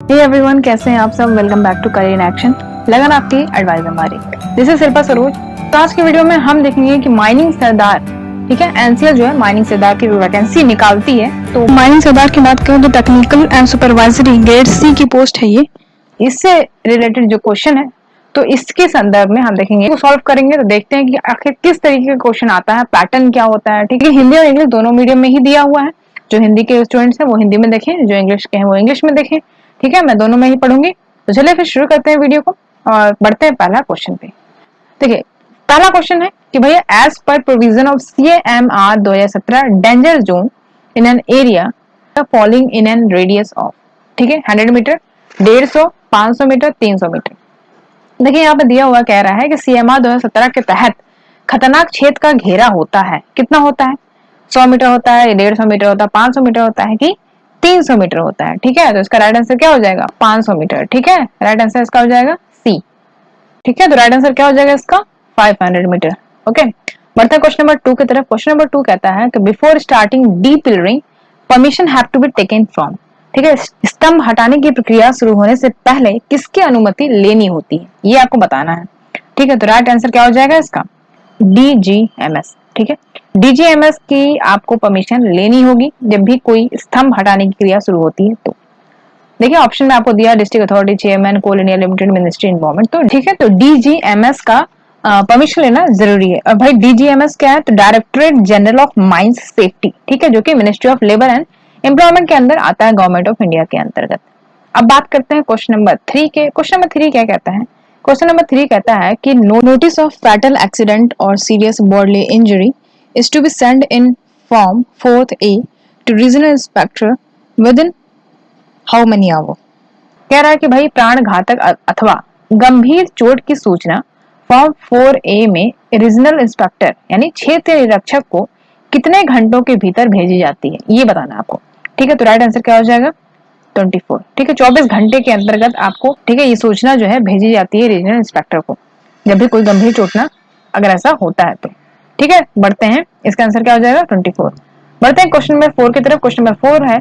Hey everyone, कैसे हैं आप सब। Welcome back to career in action, लगन आपकी एडवाइस हमारी। This is Shilpa Saroj. तो आज की वीडियो में हम देखेंगे कि माइनिंग सरदार, ठीक है, एनसीएल जो है माइनिंग सरदार की वैकेंसी निकालती है। तो माइनिंग सरदार की बात करें तो technical and supervisory grade C की पोस्ट है ये। इससे रिलेटेड जो क्वेश्चन है तो इसके संदर्भ में हम देखेंगे, सॉल्व करेंगे तो देखते हैं कि आखिर किस तरीके का क्वेश्चन आता है, पैटर्न क्या होता है। ठीक है, हिंदी और इंग्लिश दोनों मीडियम में ही दिया हुआ है। जो हिंदी के स्टूडेंट्स हैं वो हिंदी में देखें, जो इंग्लिश के हैं वो इंग्लिश में देखें। ठीक है, मैं दोनों में ही पढ़ूंगी। तो चलिए फिर शुरू करते हैं वीडियो को और बढ़ते हैं पहला क्वेश्चन पे। देखिए, पहला क्वेश्चन है कि भैया as per provision of CAMR 2017 danger zone in an area falling in an radius of, ठीक है, 100 मीटर, 150, 500 मीटर, 300 मीटर। देखिए यहाँ पे दिया हुआ कह रहा है कि CMR 2017 के तहत खतरनाक क्षेत्र का घेरा होता है। कितना होता है? 100 मीटर होता है, 150 मीटर होता है, 500 मीटर होता है कि 300 मीटर होता है। ठीक है, तो इसका राइट आंसर क्या हो जाएगा? 500 मीटर। ठीक है, राइट आंसर इसका हो जाएगा सी। ठीक है, तो राइट आंसर क्या हो जाएगा इसका? 500 मीटर। ओके, बढ़ते हैं क्वेश्चन नंबर 2 की तरफ। क्वेश्चन नंबर 2 कहता है कि before starting depillaring permission have to be taken from, ठीक है, स्तंभ हटाने की प्रक्रिया शुरू होने से पहले किसकी अनुमति लेनी होती है, ये आपको बताना है। ठीक है, तो राइट आंसर क्या हो जाएगा इसका? DGMS। ठीक है, DGMS की आपको परमिशन लेनी होगी जब भी कोई स्तंभ हटाने की क्रिया शुरू होती है। तो देखिए ऑप्शन में आपको दिया डिस्ट्रिक्ट अथॉरिटी चेयरमैन, कोल इंडिया लिमिटेड, मिनिस्ट्री इन्वायरमेंट। तो ठीक है, तो DGMS का परमिशन लेना जरूरी है। और भाई DGMS क्या है? तो directorate general of mines safety, ठीक है, जो कि ministry of labour and employment के अंदर आता है, गवर्नमेंट ऑफ इंडिया के अंतर्गत। अब बात करते हैं क्वेश्चन नंबर 3 के। क्वेश्चन नंबर 3 क्या कहता है? क्वेश्चन नंबर 3 कहता है कि नोटिस ऑफ फैटल एक्सीडेंट और serious bodily injury is to be send in form 4th A to regional inspector within how many hour. कह रहा है कि भाई प्राण घातक अथवा गंभीर चोट की सूचना फॉर्म 4A में रीजनल इंस्पेक्टर यानी क्षेत्र निरीक्षक को कितने घंटों के भीतर भेजी जाती है, ये बताना है आपको। ठीक है, तो राइट आंसर क्या हो जाएगा? 24। ठीक है, 24 घंटे के अंतर्गत आपको, ठीक है, ये सूचना जो है भेजी जाती है रीजनल इंस्पेक्टर को जब भी कोई गंभीर चोट ना अगर ऐसा होता है तो। ठीक है, बढ़ते हैं, इसका आंसर क्या हो जाएगा? 24। बढ़ते हैं क्वेश्चन नंबर 4 की तरफ। क्वेश्चन नंबर 4 है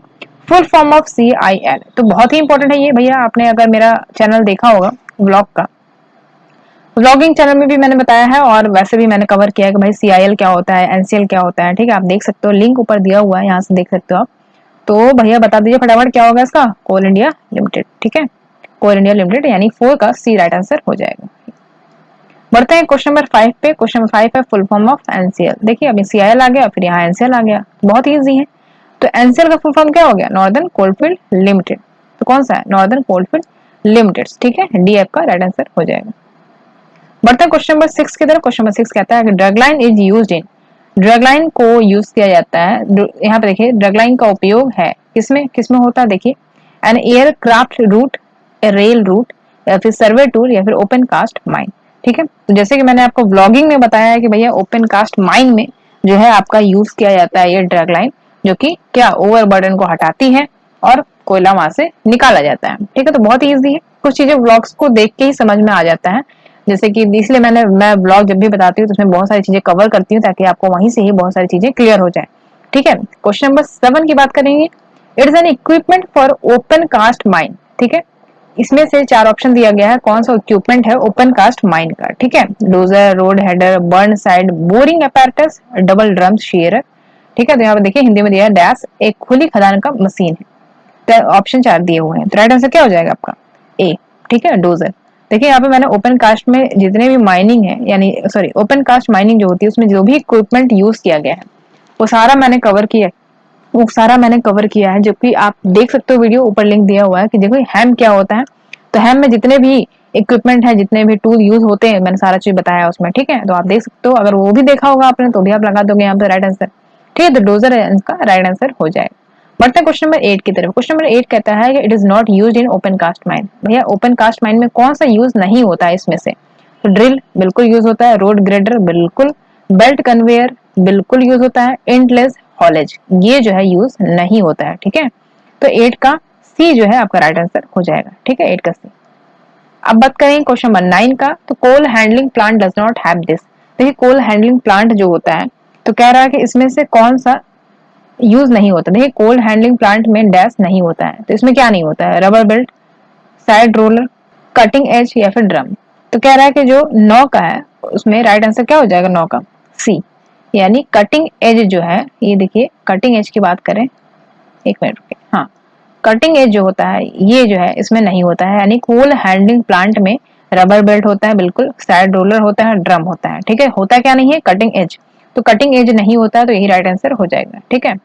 फुल फॉर्म ऑफ CIL। तो बहुत ही इंपॉर्टेंट है ये भैया। आपने अगर मेरा चैनल देखा होगा व्लॉग का, व्लॉगिंग चैनल में भी मैंने बताया है और वैसे भी मैंने कवर किया है कि भाई CIL क्या होता है, NCL क्या होता है। ठीक है, आप देख सकते हो, लिंक ऊपर दिया हुआ है, यहाँ से देख सकते हो आप। तो भैया बता दीजिए फटाफट क्या होगा इसका? कोल इंडिया लिमिटेड। ठीक है, कोल इंडिया लिमिटेड यानी 4 का सी राइट आंसर हो जाएगा। बढ़ते हैं क्वेश्चन नंबर 5 पे। क्वेश्चन नंबर 5 है फुल फॉर्म ऑफ NCL। देखिए अभी CIL आ गया, फिर यहाँ NCL आ गया, बहुत ईजी है। तो NCL का फुल फॉर्म क्या हो गया? Northern coalfield limited. तो कौन सा है? Northern coalfield limited. ठीक है, DF का राइट आंसर हो जाएगा। बढ़ते हैं क्वेश्चन नंबर 6 की तरफ। क्वेश्चन नंबर 6 कहता है कि drug line is used in, drug line को यूज किया जाता है। यहाँ पे देखिए ड्रग लाइन का उपयोग है किसमें किसमें होता है? देखिए an aircraft route, rail route, या फिर सर्वे टूर, या फिर ओपन कास्ट माइन। ठीक है, तो जैसे कि मैंने आपको व्लॉगिंग में बताया है कि भैया ओपन कास्ट माइन में जो है आपका यूज किया जाता है ये ड्रग लाइन, जो कि क्या ओवरबर्डन को हटाती है और कोयला वहां से निकाला जाता है। ठीक है, तो बहुत ईजी है, कुछ चीजें व्लॉग्स को देख के ही समझ में आ जाता है। जैसे कि इसलिए मैं ब्लॉग जब भी बताती हूँ तो उसमें बहुत सारी चीजें कवर करती हूँ ताकि आपको वहीं से ही बहुत सारी चीजें क्लियर हो जाए। ठीक है, क्वेश्चन नंबर 7 की बात करेंगे। It is an equipment for open cast mine. ठीक है, इसमें से 4 ऑप्शन दिया गया है, कौन सा इक्विपमेंट है ओपन कास्ट माइन का? ठीक है, dozer, road header, burn side, boring apparatus, double drum shear. ठीक है, तो यहाँ पे देखिए हिंदी में दिया है डैश, एक खुली खदान का मशीन है। तो ऑप्शन 4 दिए हुए हैं, तो राइट आंसर क्या हो जाएगा आपका? ए। ठीक है, डोजर। देखिए यहाँ पे मैंने ओपन कास्ट में जितने भी माइनिंग है, यानी सॉरी ओपन कास्ट माइनिंग जो होती है उसमें जो भी इक्विपमेंट यूज किया गया है वो सारा मैंने कवर किया, वो सारा मैंने कवर किया है, जो कि आप देख सकते हो, वीडियो ऊपर लिंक दिया हुआ है कि देखो हैम क्या होता है। तो हैम में जितने भी इक्विपमेंट है, जितने भी टूल यूज होते हैं, मैंने सारा चीज बताया उसमें। ठीक है, तो आप देख सकते हो, अगर वो भी देखा होगा आपने तो भी आप लगा दोगे यहाँ पे राइट आंसर। ठीक है, तो डोजर इसका राइट आंसर हो जाएगा। बढ़ते हैं क्वेश्चन नंबर 8 की तरफ। क्वेश्चन नंबर 8 कहता है कि it is not used in open cast mine. भैया ओपन कास्ट माइन में कौन सा यूज नहीं होता है इसमें से? तो ड्रिल बिल्कुल यूज होता है, रोड ग्रेडर बिल्कुल, बेल्ट कन्वेयर बिल्कुल यूज होता है, एंडलेस हॉलेज ये जो है यूज नहीं होता है। ठीक है, तो 8 का सी जो है आपका राइट आंसर हो जाएगा। ठीक है, 8 का सी। अब बात करें क्वेश्चन नंबर 9 का। तो coal handling plant does not have this. देखिए कोल हैंडलिंग प्लांट जो होता है तो कह रहा है कि इसमें से कौन सा यूज नहीं होता। देखिए कोल हैंडलिंग प्लांट में डैश नहीं होता है, तो इसमें क्या नहीं होता है? Rubber belt, side roller, cutting edge या फिर ड्रम। तो कह रहा है कि जो 9 का है उसमें राइट आंसर क्या हो जाएगा 9 का सी, यानी कटिंग एज जो है, ये देखिए कटिंग एज की बात करें, एक मिनट रुकिए, हाँ कटिंग एज जो होता है ये जो है इसमें नहीं होता है, यानी कोल हैंडलिंग प्लांट में रबर बेल्ट होता है, बिल्कुल साइड रोलर होता है, ड्रम होता है, ठीक है। होता क्या नहीं है, कटिंग एज, तो कटिंग एज नहीं होता है, तो यही राइट आंसर हो जाएगा, ठीक है।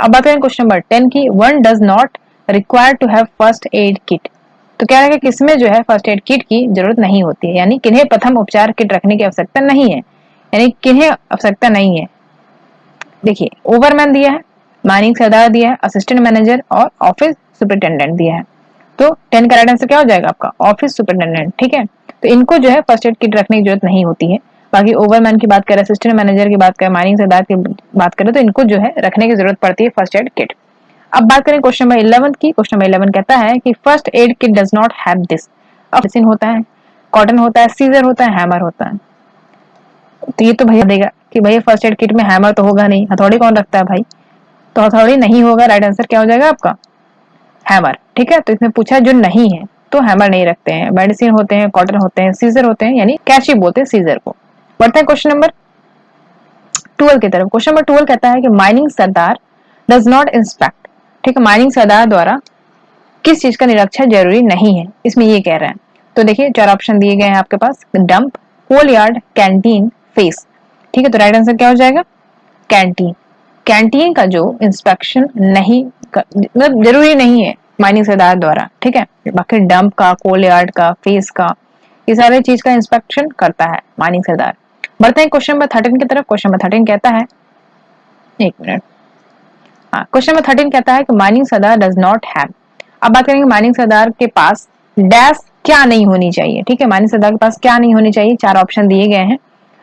अब बात करें क्वेश्चन नंबर 10 की, one does not require to have first aid kit. तो कह रहा है कि किसमें जो है फर्स्ट एड किट की जरूरत नहीं होती है, यानी किन्हें प्रथम उपचार किट रखने की आवश्यकता नहीं है, यानी किन्हें आवश्यकता नहीं है। देखिए ओवरमैन दिया है, माइनिंग सरदार दिया है, असिस्टेंट मैनेजर और ऑफिस सुपरिटेंडेंट दिया है। तो 10 का राइट आंसर क्या हो जाएगा आपका ऑफिस सुपरिटेंडेंट, ठीक है। तो इनको जो है फर्स्ट एड किट रखने की जरूरत नहीं होती है। बाकी ओवरमैन की बात करें, असिस्टेंट मैनेजर की बात करें, माइनिंग सरदार की बात करें, तो इनको जो है रखने की जरूरत पड़ती है फर्स्ट एड किट। अब बात करें क्वेश्चन नंबर 11 की। क्वेश्चन नंबर 11 कहता है कि first aid kit does not have this. अब मेडिसिन होता है, कॉटन होता है, सीजर होता है, हैमर होता है। तो ये तो भैया देगा कि भैया फर्स्ट एड किट में हैमर तो होगा नहीं, हथौड़ी कौन रखता है भाई, तो हथौड़ी नहीं होगा, राइट आंसर क्या हो जाएगा आपका हैमर, ठीक है। तो इसमें पूछा जो नहीं है तो हैमर नहीं रखते हैं, मेडिसिन होते हैं, कॉटन होते हैं, सीजर होते हैं, यानी कैची बोलते हैं सीजर को। बढ़ते हैं क्वेश्चन नंबर 12 की तरफ। क्वेश्चन नंबर 12 कहता है कि mining Sardar does not inspect, ठीक है, माइनिंग सरदार द्वारा किस चीज का निरीक्षण जरूरी नहीं है, इसमें ये कह रहे हैं। तो देखिए 4 ऑप्शन दिए गए हैं आपके पास, डंप, कोल यार्ड, कैंटीन, फेस, ठीक है। तो राइट आंसर क्या हो जाएगा कैंटीन। कैंटीन का जो इंस्पेक्शन नहीं मतलब जरूरी नहीं है माइनिंग सरदार द्वारा, ठीक है। बाकी डंप का, कोल यार्ड का, फेस का, ये सारे चीज का इंस्पेक्शन करता है माइनिंग सरदार। बढ़ते हैं क्वेश्चन नंबर 13 की तरफ। क्वेश्चन नंबर 13 कहता है, एक मिनट, हाँ क्वेश्चन नंबर 13 कहता है कि mining Sardar does not have. अब बात करेंगे माइनिंग सरदार के पास डैश क्या नहीं होनी चाहिए, ठीक है। माइनिंग सरदार के पास क्या नहीं होनी चाहिए, 4 ऑप्शन दिए गए हैं।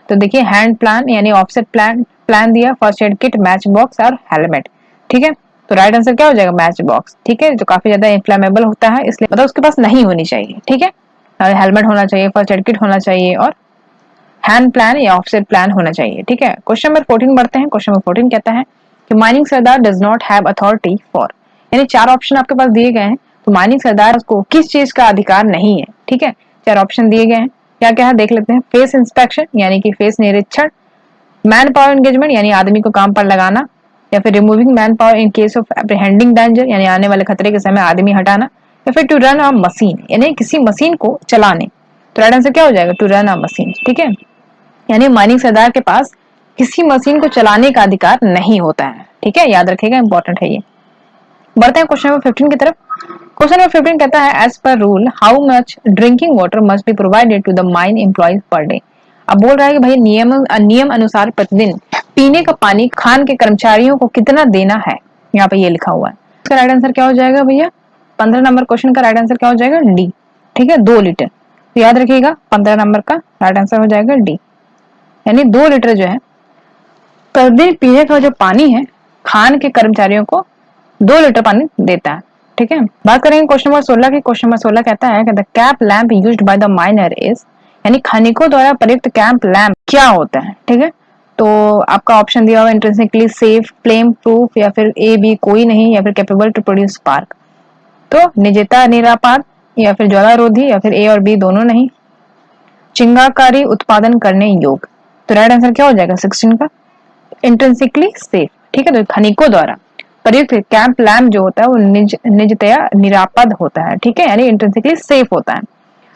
तो देखिए हैंड प्लान यानी ऑफसेट प्लान दिया, first aid kit, match box और हेलमेट, ठीक है। तो राइट आंसर क्या हो जाएगा मैच बॉक्स, ठीक है, जो काफी ज्यादा इन्फ्लेमेबल होता है, इसलिए मतलब उसके पास नहीं होनी चाहिए, ठीक है। हेलमेट होना चाहिए, फर्स्ट एड किट होना चाहिए और हैंड प्लान या ऑफसेट प्लान होना चाहिए, ठीक है। क्वेश्चन नंबर 14 बढ़ते हैं। क्वेश्चन नंबर 14 कहता है कि mining Sardar does not have authority for, यानी 4 ऑप्शन आपके पास दिए गए हैं, तो माइनिंग सरदार को किस चीज का अधिकार नहीं है, ठीक है। 4 ऑप्शन दिए गए हैं, क्या क्या है देख लेते हैं। फेस इंस्पेक्शन यानी कि फेस निरीक्षण, मैन पावर एंगेजमेंट यानी आदमी को काम पर लगाना, या फिर removing man power in case of apprehending danger यानी आने वाले खतरे के समय आदमी हटाना, या फिर टू रन अ मशीन यानी किसी मशीन को चलाने। तो राइट आंसर क्या हो जाएगा टू रन अ मशीन, ठीक है। यानी माइनिंग सरदार के पास किसी मशीन को चलाने का अधिकार नहीं होता है, ठीक है, याद रखिएगा, इंपॉर्टेंट है ये। बढ़ते हैं क्वेश्चन नंबर 15 की तरफ। क्वेश्चन नंबर 15 कहता है as per rule how much drinking water must be provided to the mine employees per day. अब बोल रहा है कि भाई नियम अनुसार प्रतिदिन पीने का पानी खान के कर्मचारियों को कितना देना है, यहाँ पे ये लिखा हुआ है। इसका राइट आंसर क्या हो जाएगा भैया 15 नंबर क्वेश्चन का राइट आंसर क्या हो जाएगा डी, ठीक है, 2 लीटर। तो याद रखिएगा 15 नंबर का राइट आंसर हो जाएगा डी, यानी 2 लीटर जो है प्रतिदिन पीने का जो पानी है खान के कर्मचारियों को 2 लीटर पानी देता है, ठीक है। बात करेंगे क्वेश्चन नंबर 16 की। क्वेश्चन नंबर 16 कहता है कि the camp lamp used by the minor is, यानी खनिकों द्वारा प्रयुक्त कैंप लैंप क्या होता है, ठीक है। तो आपका ऑप्शन दिया हुआ इंट्रिंसिकली सेफ, फ्लेम प्रूफ, या फिर ए बी कोई नहीं, या फिर कैपेबल टू प्रोड्यूस स्पार्क। तो निजता निरापाद, या फिर ज्वालारोधी, या फिर ए और बी दोनों नहीं, चिंगाकारी उत्पादन करने योग्य। तो राइट आंसर क्या हो जाएगा 16 का इंट्रिंसिकली सेफ, ठीक है। तो खनिकों द्वारा प्रयुक्त कैंप लैंप जो होता है वो निजतया निरापद होता है, ठीक है, यानी इंट्रिंसिकली सेफ होता है।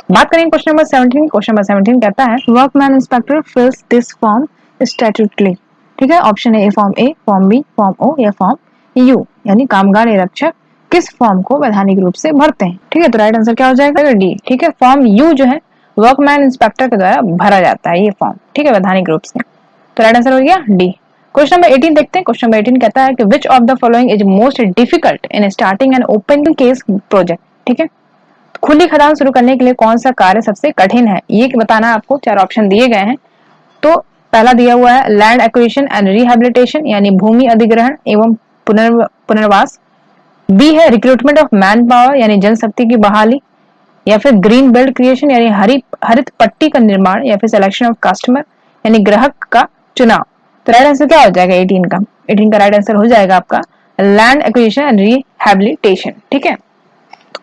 बात करेंगे क्वेश्चन नंबर 17। क्वेश्चन नंबर 17 कहता है workman inspector fills this form statutorily, ठीक है। Option A form A, form B, form O या फॉर्म यू, यानी कामगार निरीक्षक किस फॉर्म को वैधानिक रूप से भरते हैं, ठीक है। तो राइट आंसर क्या हो जाएगा डी, ठीक है। फॉर्म यू जो है वर्कमैन इंस्पेक्टर के द्वारा भरा जाता है ये फॉर्म, ठीक है, वैधानिक रूप से। तो राइट आंसर हो गया डी। क्वेश्चन नंबर 18 देखते हैं। क्वेश्चन नंबर 18 कहता है कि विच of the following is most difficult in starting and open case project, ठीक है। खुली खदान शुरू करने के लिए कौन सा कार्य सबसे कठिन है, ये बताना आपको। 4 ऑप्शन दिए गए हैं। तो पहला दिया हुआ है लैंड एक्विजिशन एंड रिहैबिलिटेशन, यानी भूमि अधिग्रहण एवं पुनर्वास। बी है रिक्रूटमेंट ऑफ मैन पावर, यानी जनशक्ति की बहाली, या फिर ग्रीन बेल्ट क्रिएशन, यानी हरित पट्टी का निर्माण, या फिर सिलेक्शन ऑफ कस्टमर, यानी ग्राहक का चुनाव। तो राइट आंसर क्या हो जाएगा 18 का, 18 का राइट आंसर हो जाएगा आपका लैंड एक्विजिशन एंड रिहैबिलिटेशन, ठीक है।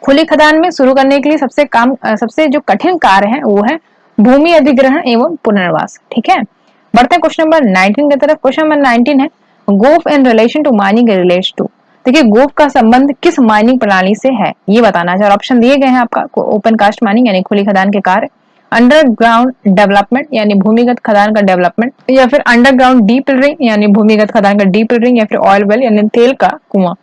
खुली खदान में शुरू करने के लिए सबसे जो कठिन कार्य है वो है भूमि अधिग्रहण एवं पुनर्वास। ठीक है, बढ़ते हैं क्वेश्चन नंबर 19 की तरफ। क्वेश्चन नंबर 19 है goaf in relation to mining relates to. देखिए गोफ का संबंध किस माइनिंग प्रणाली से है ये बताना है। ऑप्शन दिए गए हैं आपका, ओपन कास्ट माइनिंग यानी खुली खदान के कार्य, अंडरग्राउंड डेवलपमेंट यानी भूमिगत खदान का डेवलपमेंट, या फिर अंडरग्राउंड डीप ड्रिलिंग यानी भूमिगत खदान का डीप ड्रिलिंग, या फिर ऑयल वेल यानी तेल का कुआं।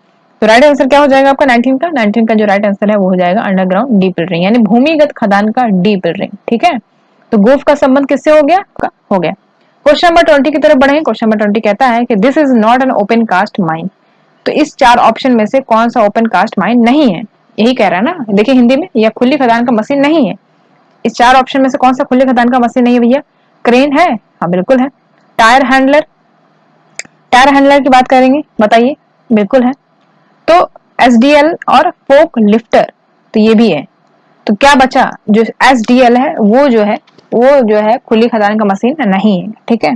तो राइट आंसर क्या हो जाएगा आपका 19 का? 19 का जो राइट आंसर है वो हो जाएगा अंडरग्राउंड डीप ड्रिलिंग यानी भूमिगत खदान का डीप ड्रिलिंग। ठीक है, तो गोफ का संबंध किससे हो गया? हो गया। क्वेश्चन नंबर 20 की तरफ बढ़े। क्वेश्चन नंबर 20 कहता है कि this is not an open cast mine. तो इस चार ऑप्शन में से कौन सा ओपन कास्ट माइन नहीं है? यही कह रहा है ना, देखिए हिंदी में, यह खुली खदान का मशीन नहीं है। इस चार ऑप्शन में से कौन सा खुली खदान का मशीन नहीं है भैया? क्रेन है? हाँ बिल्कुल है। टायर हैंडलर, टायर हैंडलर की बात करेंगे, बताइए, बिल्कुल है। तो एसडीएल और फोक लिफ्टर, तो ये भी है। तो क्या बचा? जो एसडीएल है वो जो है खुली खदान का मशीन नहीं है। ठीक है,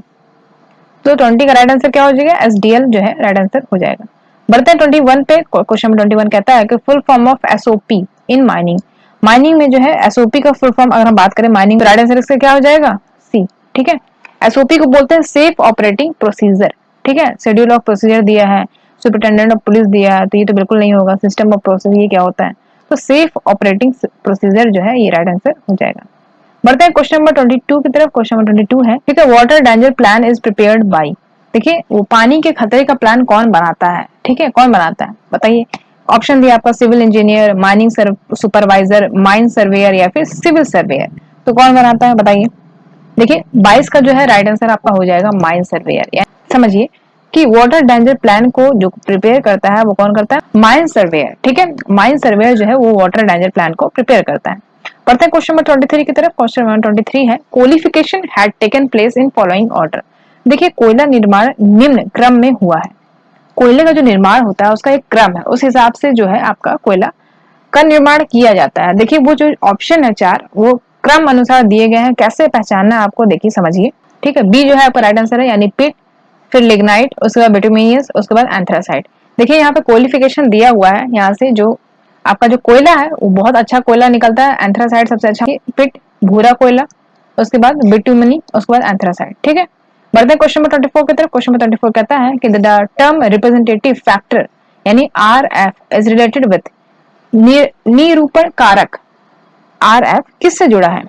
तो 20 का राइट आंसर क्या हो जाएगा? एसडीएल जो है राइट आंसर हो जाएगा। बढ़ते हैं 21 पे। क्वेश्चन नंबर 21 कहता है कि full form of SOP in mining. Mining में जो है एसओपी का फुल फॉर्म अगर हम बात करें माइनिंग, राइट आंसर इसका क्या हो जाएगा? सी। ठीक है, एसओपी को बोलते हैं सेफ ऑपरेटिंग प्रोसीजर। ठीक है, शेड्यूल ऑफ प्रोसीजर दिया है, सुपरिटेंडेंट ऑफ पुलिस दिया है, तो ये तो बिल्कुल नहीं होगा। सिस्टम ऑफ प्रोसीजर ये क्या होता है? तो सेफ ऑपरेटिंग प्रोसीजर जो है ये राइट आंसर हो जाएगा। बढ़ते हैं क्वेश्चन नंबर 22 की तरफ। क्वेश्चन नंबर 22 है, ठीक है, water danger plan is prepared by. देखिए वो पानी के खतरे का प्लान कौन बनाता है? ठीक है, कौन बनाता है बताइए। ऑप्शन दिया आपका civil engineer, mining supervisor, mine surveyor, या फिर सिविल सर्वेयर। तो कौन बनाता है बताइए। देखिए 22 का जो है राइट आंसर आपका हो जाएगा माइन सर्वेयर। समझिए कि वाटर डेंजर प्लान को जो प्रिपेयर करता है वो कौन करता है? Mine surveyor. ठीक है, माइन सर्वेयर जो है वो वाटर डेंजर प्लान को प्रिपेयर करता है। पढ़ते हैं क्वेश्चन नंबर 23 की तरफ। क्वेश्चन नंबर 23 है qualification had taken place in following order. देखिए कोयला निर्माण निम्न क्रम में हुआ है। कोयले का जो निर्माण होता है उसका एक क्रम है, उस हिसाब से जो है आपका कोयला का निर्माण किया जाता है। देखिए वो जो ऑप्शन है 4 वो क्रम अनुसार दिए गए हैं, कैसे पहचानना है आपको देखिए समझिए। ठीक है, बी जो है आपका राइट आंसर है यानी पिट, फिर लिग्नाइट, उसके बाद बिटुमिनियस, उसके बाद एंथ्रासाइट। देखिए यहाँ पे क्वालिफिकेशन दिया हुआ है, यहाँ से जो आपका जो कोयला है वो बहुत अच्छा कोयला निकलता है, एंथ्रासाइट सबसे अच्छा, पिट भूरा कोयला, उसके बाद बिटुमिनी, उसके बाद एंथ्रासाइट। ठीक है, बढ़ते हैं क्वेश्चन नंबर 24 की तरफ। क्वेश्चन नंबर 24 कहता है कि द टर्म रिप्रेजेंटेटिव फैक्टर यानी आरएफ इज रिलेटेड विद निरूपण कारक। आरएफ किससे जुड़ा है?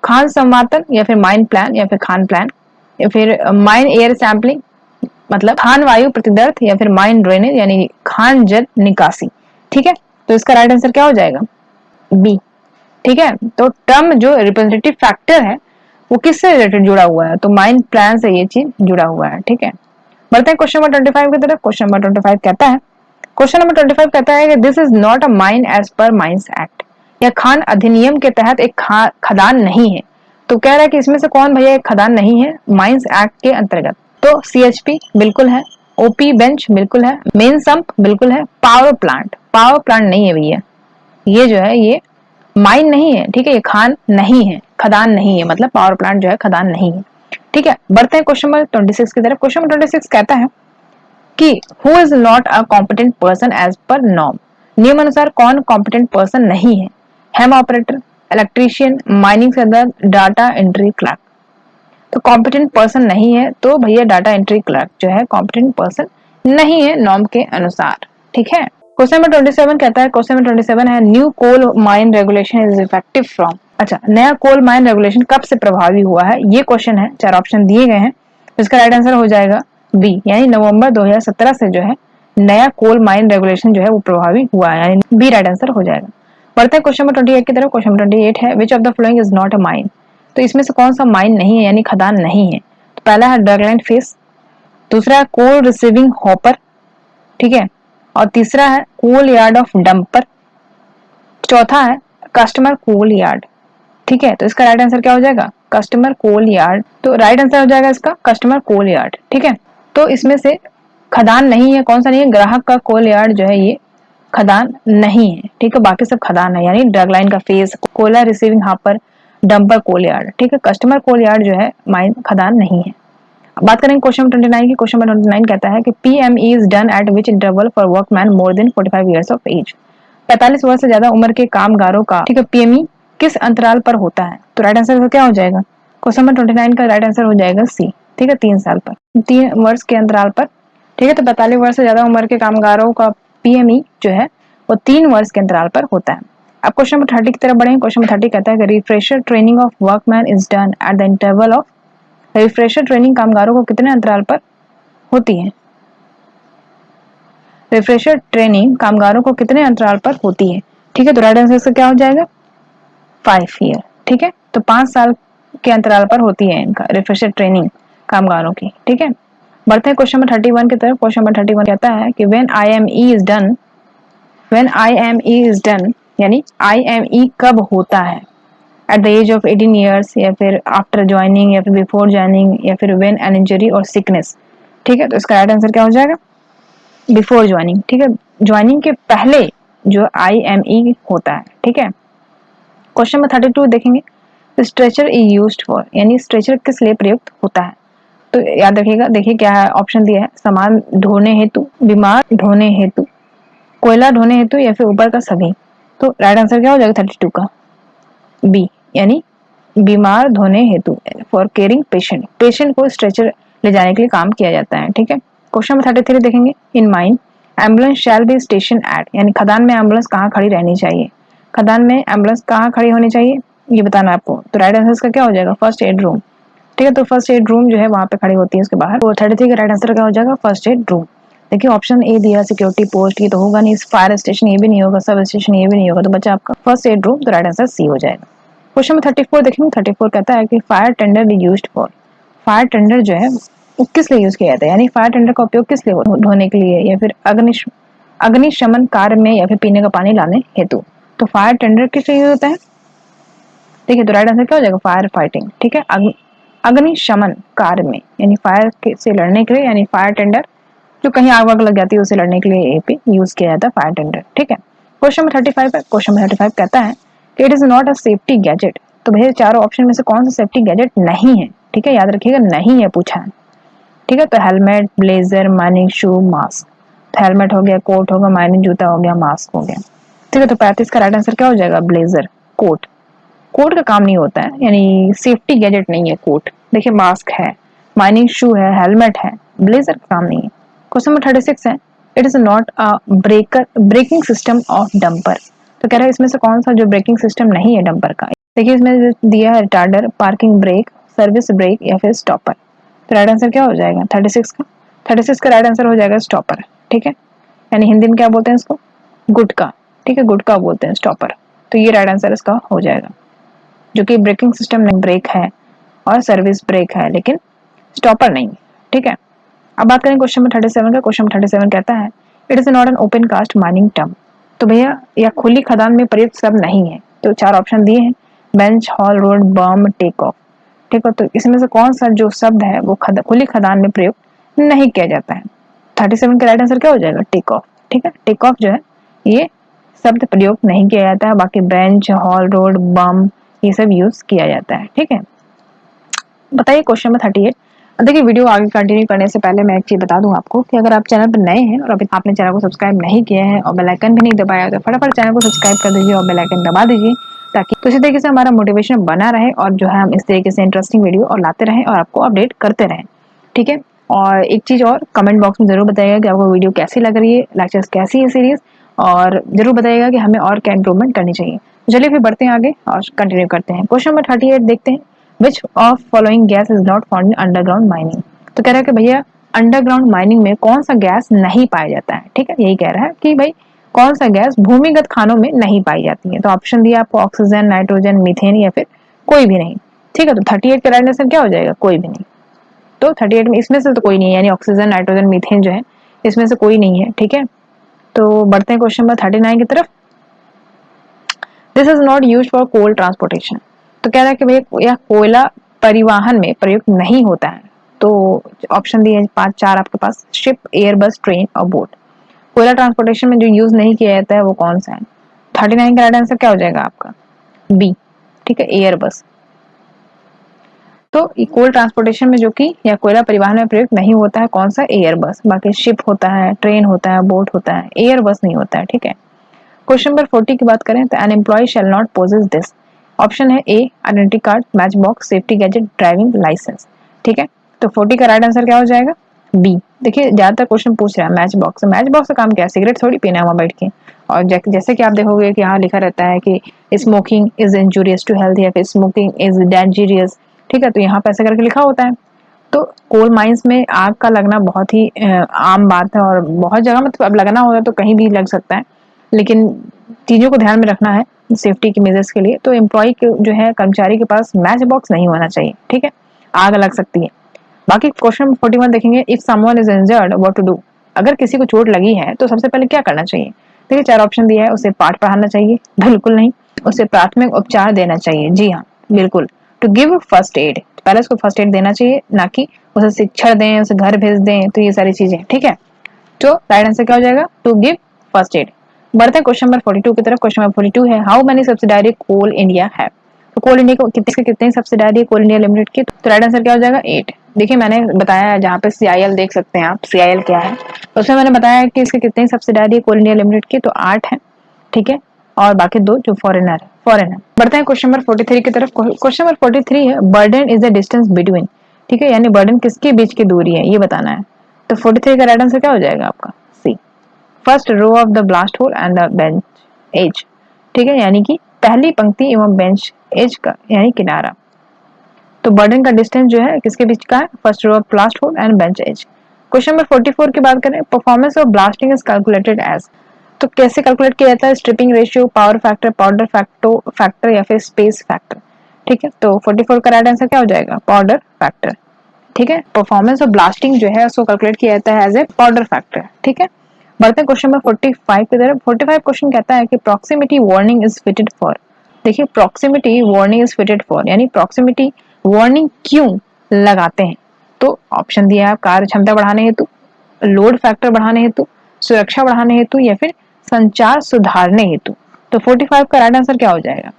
खान संवातन, या फिर माइन प्लान, या फिर खान प्लान, या फिर माइन एयर सैंपलिंग मतलब खान वायु प्रतिदर्थ, या फिर माइन ड्रेनेज यानी खान जल निकासी। ठीक है, तो इसका राइट आंसर क्या हो जाएगा? बी। ठीक है, तो टर्म जो रिप्रेजेंटेटिव फैक्टर है वो किससे रिलेटेड जुड़ा हुआ है? तो माइन प्लान से ये चीज जुड़ा हुआ है। ठीक है, बढ़ते हैं क्वेश्चन नंबर 25 की तरफ। क्वेश्चन नंबर 25 कहता है, क्वेश्चन नंबर 25 कहता है कि this is not a mine as per mines act. यह खान अधिनियम के तहत एक खदान नहीं है। तो कह रहा है कि इसमें से कौन भैया एक खदान नहीं है माइंस एक्ट के अंतर्गत? तो सीएचपी बिल्कुल है, ओपी बेंच बिल्कुल है, मेन संप बिल्कुल है, पावर प्लांट नहीं है भैया, ये जो है ये माइन नहीं है। ठीक है, ये खान नहीं है, खदान नहीं है, मतलब पावर प्लांट जो है खदान नहीं है। ठीक है, बढ़ते हैं क्वेश्चन नंबर 26 की तरफ। क्वेश्चन नंबर 26 कहता है कि who is not a competent person as per norm. नियम अनुसार कौन कॉम्पिटेंट पर्सन नहीं है? HEMM operator, electrician, mining surveyor, data entry clerk. तो कॉम्पिटेंट पर्सन नहीं है तो भैया डाटा एंट्री क्लर्क जो है कॉम्पिटेंट पर्सन नहीं है नॉर्म के अनुसार। ठीक है, क्वेश्चन नंबर 27 कहता है, क्वेश्चन नंबर 27 है new coal mine regulation is effective from. अच्छा, नया कोल माइन रेगुलेशन कब से प्रभावी हुआ है ये क्वेश्चन है, 4 ऑप्शन दिए गए हैं। इसका राइट आंसर हो जाएगा बी, यानी नवंबर 2017 से जो है नया कोल माइन रेगुलेशन जो है वो प्रभावी हुआ है, यानी बी राइट आंसर हो जाएगा। बढ़ते हैं क्वेश्चन नंबर 28 की तरफ। क्वेश्चन नंबर 28 है which of the following is not a mine. तो इसमें से कौन सा माइन नहीं है यानी खदान नहीं है? तो पहला है ड्रगलैंड फेस, दूसरा है कोल रिसीविंग हॉपर, ठीक है, और तीसरा है कोल यार्ड ऑफ डंपर, चौथा है कस्टमर कोल यार्ड। ठीक है, तो इसका राइट आंसर क्या हो जाएगा? कस्टमर कोल यार्ड। तो राइट आंसर हो जाएगा इसका कस्टमर कोल यार्ड। ठीक है, तो इसमें से खदान नहीं है, कौन सा नहीं है? ग्राहक का कोल यार्ड जो है ये खदान नहीं है। ठीक है, बाकी सब खदान है, यानी ड्रग लाइन का face, coal receiving hopper, dumper coal yard. ठीक है, कस्टमर कोल यार्ड जो है माइन खदान नहीं है। बात करेंगे क्वेश्चन 29 की। क्वेश्चन 29 कहता है कि PME is done at which interval for workman more than 45 years of age. 45 वर्ष से ज्यादा उम्र के कामगारों का, ठीक है, पीएमई किस अंतराल पर होता है? तो राइट आंसर क्या हो जाएगा? क्वेश्चन नंबर 29 का राइट आंसर हो जाएगा सी, ठीक है, 3 साल पर, 3 वर्ष के अंतराल पर, ठीक है। तो 45 वर्ष से ज्यादा उम्र के कामगारों का पीएमई जो है वो 3 वर्ष के अंतराल पर होता है। अब क्वेश्चन नंबर 30 की तरफ बढ़े। क्वेश्चन नंबर 30 कहता है कि refresher training of workman is done at the interval of, refresher training कामगारों को कितने अंतराल पर होती है? रिफ्रेशर ट्रेनिंग कामगारों को कितने अंतराल पर होती है? ठीक है, तो राइट आंसर क्या हो जाएगा? 5 ईयर, ठीक है। तो 5 साल के अंतराल पर होती है इनका रिफ्रेशर ट्रेनिंग कामगारों की, ठीक है। बढ़ते हैं क्वेश्चन नंबर 31 की तरफ। क्वेश्चन नंबर 31 कहता है कि when IME is done, when IME is done यानी आईएमई कब होता है? At the age of 18 years, या फिर आफ्टर ज्वाइनिंग, या फिर बिफोर ज्वाइनिंग, या फिर व्हेन एन इंजरी और सिकनेस, ठीक है। तो इसका राइट आंसर क्या हो जाएगा? बिफोर ज्वाइनिंग, ठीक है, ज्वाइनिंग के पहले जो आईएमई होता है, ठीक है। क्वेश्चन नंबर 32 देखेंगे, स्ट्रेचर इज यूज्ड फॉर, यानी स्ट्रेचर किस लिए प्रयुक्त होता है? तो याद रखिएगा, देखिए क्या है, ऑप्शन दिया है, सामान ढोने हेतु, बीमार ढोने हेतु, कोयला ढोने हेतु, या फिर ऊपर का सभी। तो राइट आंसर क्या हो जाएगा 32 का? बी, यानी बीमार ढोने हेतु, फॉर केयरिंग पेशेंट, पेशेंट को स्ट्रेचर ले जाने के लिए काम किया जाता है, ठीक है। क्वेश्चन नंबर 33 देखेंगे, in mine ambulance shall be station at, यानी खदान में एम्बुलेंस कहाँ खड़ी रहनी चाहिए? खदान में एम्बुलेंस कहाँ खड़ी होनी चाहिए ये बताना आपको। तो राइट आंसर का क्या हो जाएगा? फर्स्ट एड रूम, ठीक है। तो फर्स्ट एड रूम जो है वहां पे खड़ी होती है उसके बाहर। तो 33 का राइट आंसर क्या हो जाएगा? First aid room. देखिए ऑप्शन ए दिया सिक्योरिटी पोस्ट, ये तो होगा नहीं, फायर स्टेशन ये भी नहीं होगा, सब स्टेशन ये भी नहीं होगा, तो बच्चा आपका फर्स्ट एड रूम। तो राइट आंसर सी हो जाएगा। क्वेश्चन नंबर 34 देखेंगे। 34 कहता है कि fire tender is used for, fire tender जो है वो किस लिए यूज किया जाता है? यानी फायर टेंडर का उपयोग किस लिए? ढोने के लिए, या फिर अग्निशमन कार्य में, या फिर पीने का पानी लाने हेतु। तो फायर टेंडर किस लिए यूज होता है? देखिए तो राइट आंसर क्या हो जाएगा? फायर फाइटिंग, ठीक है, अग्निशमन कार्य में, यानी फायर से लड़ने के लिए, यानी फायर टेंडर जो कहीं आग वाग लग जाती है उसे लड़ने के लिए पे यूज किया जाता है फायर टेंडर, ठीक है। क्वेश्चन नंबर 35 है। क्वेश्चन नंबर 35 कहता है कि it is not a safety gadget. तो भैया चारों ऑप्शन में से कौन सा सेफ्टी गैजेट नहीं है? ठीक है, याद रखिएगा, नहीं है पूछा है, ठीक है। तो हेलमेट, ब्लेजर, माइनिंग शू, मास्क। तो हेलमेट हो गया, कोट होगा, माइनिंग जूता हो गया, मास्क हो गया, ठीक है। तो 35 का राइट आंसर क्या हो जाएगा? Blazer, coat. कोट का काम नहीं होता है, यानी सेफ्टी गैजेट नहीं है कोट। देखिए मास्क है, माइनिंग शू है, हेलमेट है, ब्लेजर का काम नहीं है। क्वेश्चन नंबर 36 है, it is not a braking system of dumper. तो कह रहा है इसमें से कौन सा जो ब्रेकिंग सिस्टम नहीं है डंपर का? देखिए इसमें दिया है retarder, parking brake, service brake, या फिर स्टॉपर। तो राइट आंसर क्या हो जाएगा 36 का? 36 का राइट आंसर हो जाएगा स्टॉपर, ठीक है। यानी हिंदी में क्या बोलते हैं इसको? गुटका, ठीक है, गुटका बोलते हैं स्टॉपर। तो ये राइट आंसर इसका हो जाएगा, जो कि ब्रेकिंग सिस्टम नहीं, ब्रेक है और सर्विस ब्रेक है, लेकिन स्टॉपर नहीं, ठीक है। अब बात करें क्वेश्चन नंबर 37 का। क्वेश्चन नंबर 37 कहता है it is not an open cast mining term. तो भैया यह खुली खदान में प्रयुक्त शब्द नहीं है। तो 4 ऑप्शन दिए हैं, बेंच, हॉल, रोड, बम, टेक ऑफ, ठीक है। तो इसमें से कौन सा जो शब्द है वो खुली खदान में प्रयुक्त नहीं किया जाता है? 37 का राइट आंसर क्या हो जाएगा? टेक ऑफ, ठीक है। टेक ऑफ जो है ये शब्द प्रयोग नहीं किया जाता है, बाकी बेंच, हॉल, रोड, बम ये सब यूज किया जाता है, ठीक है। बताइए क्वेश्चन नंबर 38। देखिए वीडियो आगे कंटिन्यू करने से पहले मैं एक चीज बता दूं आपको कि अगर आप चैनल पर नए हैं और अभी आपने चैनल को सब्सक्राइब नहीं किया है और बेल आइकन भी नहीं दबाया तो फटाफट चैनल को सब्सक्राइब कर दीजिए और बेल आइकन दबा दीजिए, ताकि तो इसी तरीके से हमारा मोटिवेशन बना रहे और जो है हम इस तरीके से इंटरेस्टिंग वीडियो और लाते रहें और आपको अपडेट करते रहें, ठीक है। और एक चीज और, कमेंट बॉक्स में जरूर बताइएगा कि आपको वीडियो कैसी लग रही है, लेक्चर्स कैसी है सीरीज, और जरूर बताइएगा कि हमें और क्या इंप्रूवमेंट करनी चाहिए। चलिए फिर बढ़ते हैं आगे और कंटिन्यू करते हैं। क्वेश्चन नंबर 38 देखते हैं, which of following gas is not found in underground mining. तो कह रहा है कि भैया अंडरग्राउंड माइनिंग में कौन सा गैस नहीं पाया जाता है, ठीक है। यही कह रहा है कि भाई कौन सा गैस भूमिगत खानों में नहीं पाई जाती है। तो ऑप्शन दिया आपको ऑक्सीजन, नाइट्रोजन, मीथेन, या फिर कोई भी नहीं, ठीक है। तो 38 का राइट आंसर क्या हो जाएगा? कोई भी नहीं। तो 38 में इसमें से तो कोई नहीं है, यानी ऑक्सीजन, नाइट्रोजन, मीथेन जो है इसमें से कोई नहीं है, ठीक है। तो बढ़ते हैं क्वेश्चन नंबर 39 की तरफ। This is not used for coal transportation. तो कह रहा है कि भैया यह कोयला परिवहन में प्रयुक्त नहीं होता है। तो ऑप्शन दिए 5-4 आपके पास, शिप, एयर बस, ट्रेन और बोट। कोयला ट्रांसपोर्टेशन में जो यूज नहीं किया जाता है वो कौन सा है? 39 का राइट आंसर क्या हो जाएगा आपका? बी, ठीक है, एयर बस। तो कोल ट्रांसपोर्टेशन में जो कि या कोयला परिवहन में प्रयुक्त नहीं होता है कौन सा? एयर बस। बाकी शिप होता है, ट्रेन होता है, बोट होता है, एयर बस नहीं होता है, ठीक है। क्वेश्चन नंबर 40 की बात करें तो an employee shall not possess this. Option है A identity card, match box, safety gadget, driving licence. ठीक है, तो 40 का राइट आंसर क्या हो जाएगा? बी। देखिए ज्यादातर क्वेश्चन पूछ रहा है मैच बॉक्स, मैच बॉक्स का काम क्या है? सिगरेट थोड़ी पीना है वहां बैठ के। और जैसे कि आप देखोगे कि यहाँ लिखा रहता है कि smoking is injurious to health या फिर स्मोकिंग इज डेंजरियस। ठीक है, तो यहाँ पे ऐसे करके लिखा होता है। तो कोल माइंस में आग का लगना बहुत ही आम बात है और बहुत जगह मतलब अब लगना होगा तो कहीं भी लग सकता है, लेकिन चीजों को ध्यान में रखना है सेफ्टी की मेजर्स के लिए। तो एम्प्लॉय जो है कर्मचारी के पास मैच बॉक्स नहीं होना चाहिए। ठीक है, आग लग सकती है। बाकी क्वेश्चन 41 देखेंगे, if someone is injured what to do. अगर किसी को चोट लगी है तो सबसे पहले क्या करना चाहिए? देखिए 4 ऑप्शन दिया है। उसे पाठ पढ़ाना चाहिए? बिल्कुल नहीं। उसे प्राथमिक उपचार देना चाहिए? जी हाँ, बिल्कुल। टू गिव फर्स्ट एड, पहले उसको फर्स्ट एड देना चाहिए, ना कि उसे शिक्षण दें, उसे घर भेज दें, तो ये सारी चीजें। ठीक है, तो राइट आंसर क्या हो जाएगा? To give first aid. बढ़ते हैं क्वेश्चन नंबर 42 की तरफ। क्वेश्चन नंबर 42 है, how many subsidiary Coal India है। तो कोल इंडिया को कितने सब्सिडायरी कोल इंडिया लिमिटेड की? तो राइट आंसर क्या हो जाएगा? 8। देखिए मैंने बताया है, जहाँ पे सीआईएल देख सकते हैं आप, सीआईएल क्या है, तो उसमें मैंने बताया कि इसके कितने सब्सिडायरी कोल इंडिया लिमिटेड की, तो 8 है। ठीक है, और बाकी 2 जो फॉरेन है। बढ़ते हैं क्वेश्चन नंबर 43 की तरफ। क्वेश्चन नंबर 43 है, burden is the distance between. ठीक है, यानी बर्डन किसके बीच की दूरी है ये बताना है। तो 43 का राइट आंसर क्या हो जाएगा आपका? C, first row of the blast hole and the bench edge. ठीक है, यानी कि पहली पंक्ति एवं बेंच एज का यानी किनारा। तो बर्डन का डिस्टेंस जो है किसके बीच का है? First row of blast hole and bench edge. Question number 44 की बात करें, performance of blasting is calculated as. तो कैसे कैलकुलेट किया जाता है? Stripping ratio, power factor, powder factor या फिर स्पेस फैक्टर। ठीक है, तो 44 का राइट आंसर क्या हो जाएगा? Powder factor. ठीक है, परफॉर्मेंस ऑफ ब्लास्टिंग जो है उसको कैलकुलेट किया जाता है एज ए पाउडर फैक्टर। ठीक है, बढ़ते हैं क्वेश्चन नंबर 45 की तरफ। 45 क्वेश्चन कहता है कि proximity warning is fitted for. देखिए proximity warning is fitted for यानी प्रॉक्सिमिटी वार्निंग क्यों लगाते हैं? तो ऑप्शन दिया है, कार्य क्षमता बढ़ाने हेतु, लोड फैक्टर बढ़ाने हेतु, सुरक्षा बढ़ाने हेतु या फिर संचार सुधारने हेतु। तो 45 का राइट आंसर क्या हो जाएगा?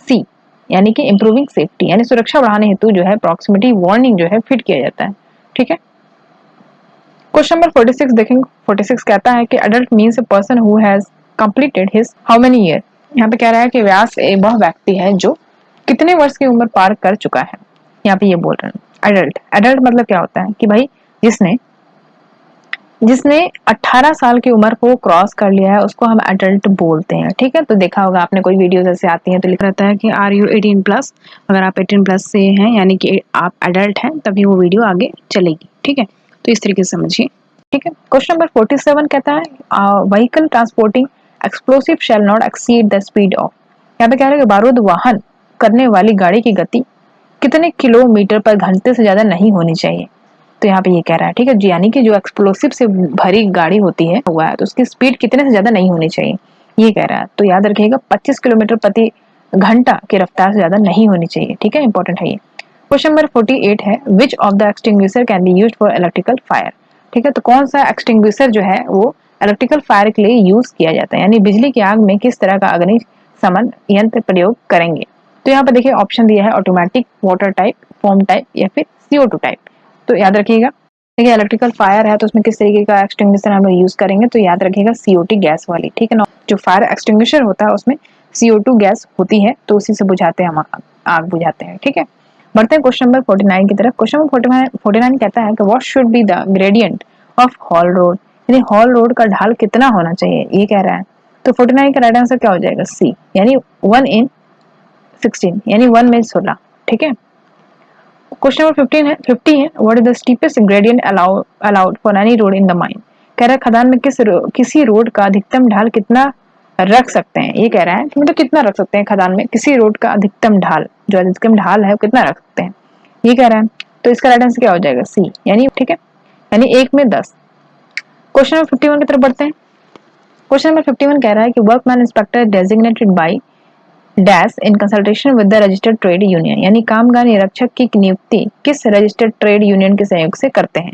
सी, यानी कि इंप्रूविंग सेफ्टी, यानी सुरक्षा बढ़ाने हेतु जो है प्रॉक्सिमिटी वार्निंग जो है फिट किया जाता है। ठीक है, क्वेश्चन नंबर 46 देखेंगे। 46 कहता है कि adult means a person who has completed his how many year. यहाँ पे कह रहा है कि व्यास वह व्यक्ति है जो कितने वर्ष की उम्र पार कर चुका है। यहाँ पे ये बोल रहे हैं अडल्ट। अडल्ट मतलब क्या होता है कि भाई जिसने जिसने 18 साल की उम्र को क्रॉस कर लिया है उसको हम अडल्ट बोलते हैं। ठीक है, तो देखा होगा आपने कोई वीडियो जैसे आती है तो लिखा रहता है कि आर यू 18 प्लस। अगर आप 18 प्लस से हैं यानी कि आप अडल्ट हैं तभी वो वीडियो आगे चलेगी। ठीक है, तो इस तरीके से समझिए। ठीक है, क्वेश्चन नंबर 47 कहता है vehicle transporting explosive shall not exceed the speed of. यहाँ पे कह रहे हैं कि बारूद वाहन करने वाली गाड़ी की गति कितने किलोमीटर पर घंटे से ज्यादा नहीं होनी चाहिए। तो यहाँ पे ये कह रहा है, ठीक है जी, यानी कि जो एक्सप्लोसिव से भरी गाड़ी होती है हुआ है तो उसकी स्पीड कितने से ज्यादा नहीं होनी चाहिए ये कह रहा है। तो याद रखिएगा 25 किलोमीटर प्रति घंटा की रफ्तार से ज्यादा नहीं होनी चाहिए। ठीक है, इंपॉर्टेंट है ये। क्वेश्चन नंबर 48 है, which of the extinguisher can be used for electrical fire. ठीक है, तो कौन सा एक्सटिंग्विशर जो है वो इलेक्ट्रिकल फायर के लिए यूज किया जाता है, यानी बिजली की आग में किस तरह का अग्निशमन यंत्र प्रयोग करेंगे। तो यहाँ पे देखिए ऑप्शन दिया है automatic, water type, foam type या फिर CO2 टाइप। तो याद रखिएगा, देखिए इलेक्ट्रिकल फायर है तो उसमें किस तरीके का एक्सटिंग्विशर हम लोग यूज करेंगे, तो याद रखिएगा CO2 गैस वाली। ठीक है ना, जो फायर एक्सटिंग्विशर होता है उसमें CO2 गैस होती है तो उसी से बुझाते हैं हम आग बुझाते हैं। ठीक है, बढ़ते हैं क्वेश्चन नंबर 49 की तरफ। क्वेश्चन नंबर 49 कहता है कि what should be the gradient of hall road, यानी हॉल रोड का ढाल कितना होना चाहिए ये कह रहा है। तो 49 का राइट आंसर क्या हो जाएगा? सी, यानी 1/16 यानी 1 में 16। ठीक है, क्वेश्चन नंबर 50 है what is the steepest gradient allowed for any road in the mine. कह रहा है खदान में किसी रोड का अधिकतम ढाल कितना रख सकते हैं, ये कह रहा है कि मतलब कितना रख सकते हैं खदान में किसी रोड का अधिकतम ढाल, जो अधिकतम ढाल है वो कितना रख सकते हैं ये कह रहा है। तो इसका राइट आंसर क्या हो जाएगा? सी, यानी ठीक है, यानी 1 में 10। क्वेश्चन नंबर 51 की तरफ बढ़ते हैं। क्वेश्चन नंबर 51 कह रहा है कि workman inspector designated by dash in consultation with the registered trade union, यानी कामगार निरीक्षक की नियुक्ति किस रजिस्टर्ड ट्रेड यूनियन के सहयोग से करते हैं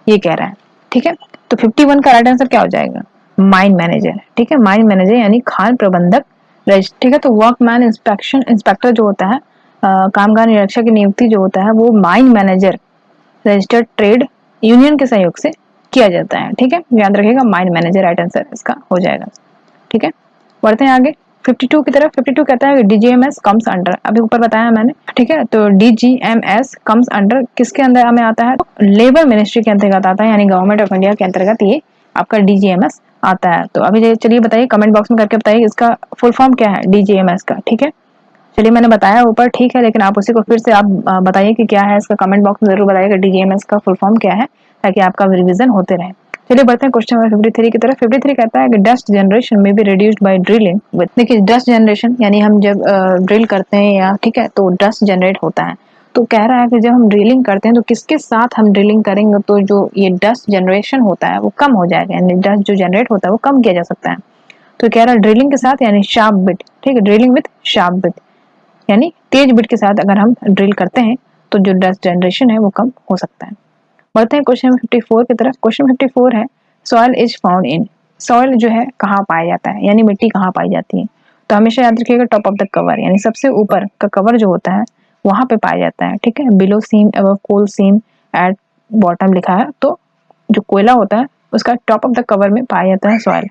ये कह रहा है। ठीक है, तो 51 का राइट आंसर क्या हो जाएगा? Mine manager. ठीक है, माइन मैनेजर यानी खान प्रबंधक। ठीक है, तो वर्कमैन इंस्पेक्टर जो होता है कामगार निरीक्षक की नियुक्ति जो होता है वो mine manager registered trade union के सहयोग से किया जाता है। ठीक है, याद रखिएगा माइन मैनेजर राइट आंसर इसका हो जाएगा। ठीक है, बढ़ते हैं आगे 52 की तरफ। 52 कहता है डीजीएमएस कम्स अंडर, अभी ऊपर बताया मैंने, ठीक है। तो डीजीएमएस कम्स अंडर किसके अंदर हमें आता है, तो लेबर मिनिस्ट्री के अंतर्गत आता है, यानी गवर्नमेंट ऑफ इंडिया के अंतर्गत ये आपका डीजीएमएस आता है। तो अभी चलिए बताइए, कमेंट बॉक्स में करके बताइए इसका फुल फॉर्म क्या है डीजीएमएस का, ठीक है। चलिए मैंने बताया ऊपर, ठीक है, लेकिन आप उसी को फिर से आप बताइए कि क्या है इसका, कमेंट बॉक्स में जरूर बताइएगा डीजीएमएस का फुल फॉर्म क्या है, ताकि आपका रिवीजन होते रहे। चलिए बढ़ते हैं क्वेश्चन नंबर 53 की तरफ। 53 कहता है कि डस्ट जनरेशन में be reduced by drilling with, देखिए डस्ट जनरेशन यानी हम जब ड्रिल करते हैं या, ठीक है, तो डस्ट जनरेट होता है। तो कह रहा है कि जब हम ड्रिलिंग करते हैं तो किसके साथ हम ड्रिलिंग करेंगे तो जो ये डस्ट जनरेशन होता है वो कम हो जाएगा, यानी डस्ट जो जनरेट होता है वो कम किया जा सकता है। तो कह रहा है ड्रिलिंग के साथ, यानी शार्प बिट, ठीक है, ड्रिलिंग विद शार्प बिट, यानी तेज बिट के साथ अगर हम ड्रिल करते हैं तो जो डस्ट जनरेशन है वो कम हो सकता है। बढ़ते हैं क्वेश्चन 54 की तरफ। क्वेश्चन 54 है soil is found in, soil जो है कहाँ पाया जाता है, यानी मिट्टी कहाँ पाई जाती है। तो हमेशा याद रखिएगा टॉप ऑफ द कवर, यानी सबसे ऊपर का कवर जो होता है वहां पे पाया जाता है, ठीक है। Below seam above coal seam at bottom लिखा है, तो जो कोयला होता है उसका टॉप ऑफ द कवर में पाया जाता है सॉइल।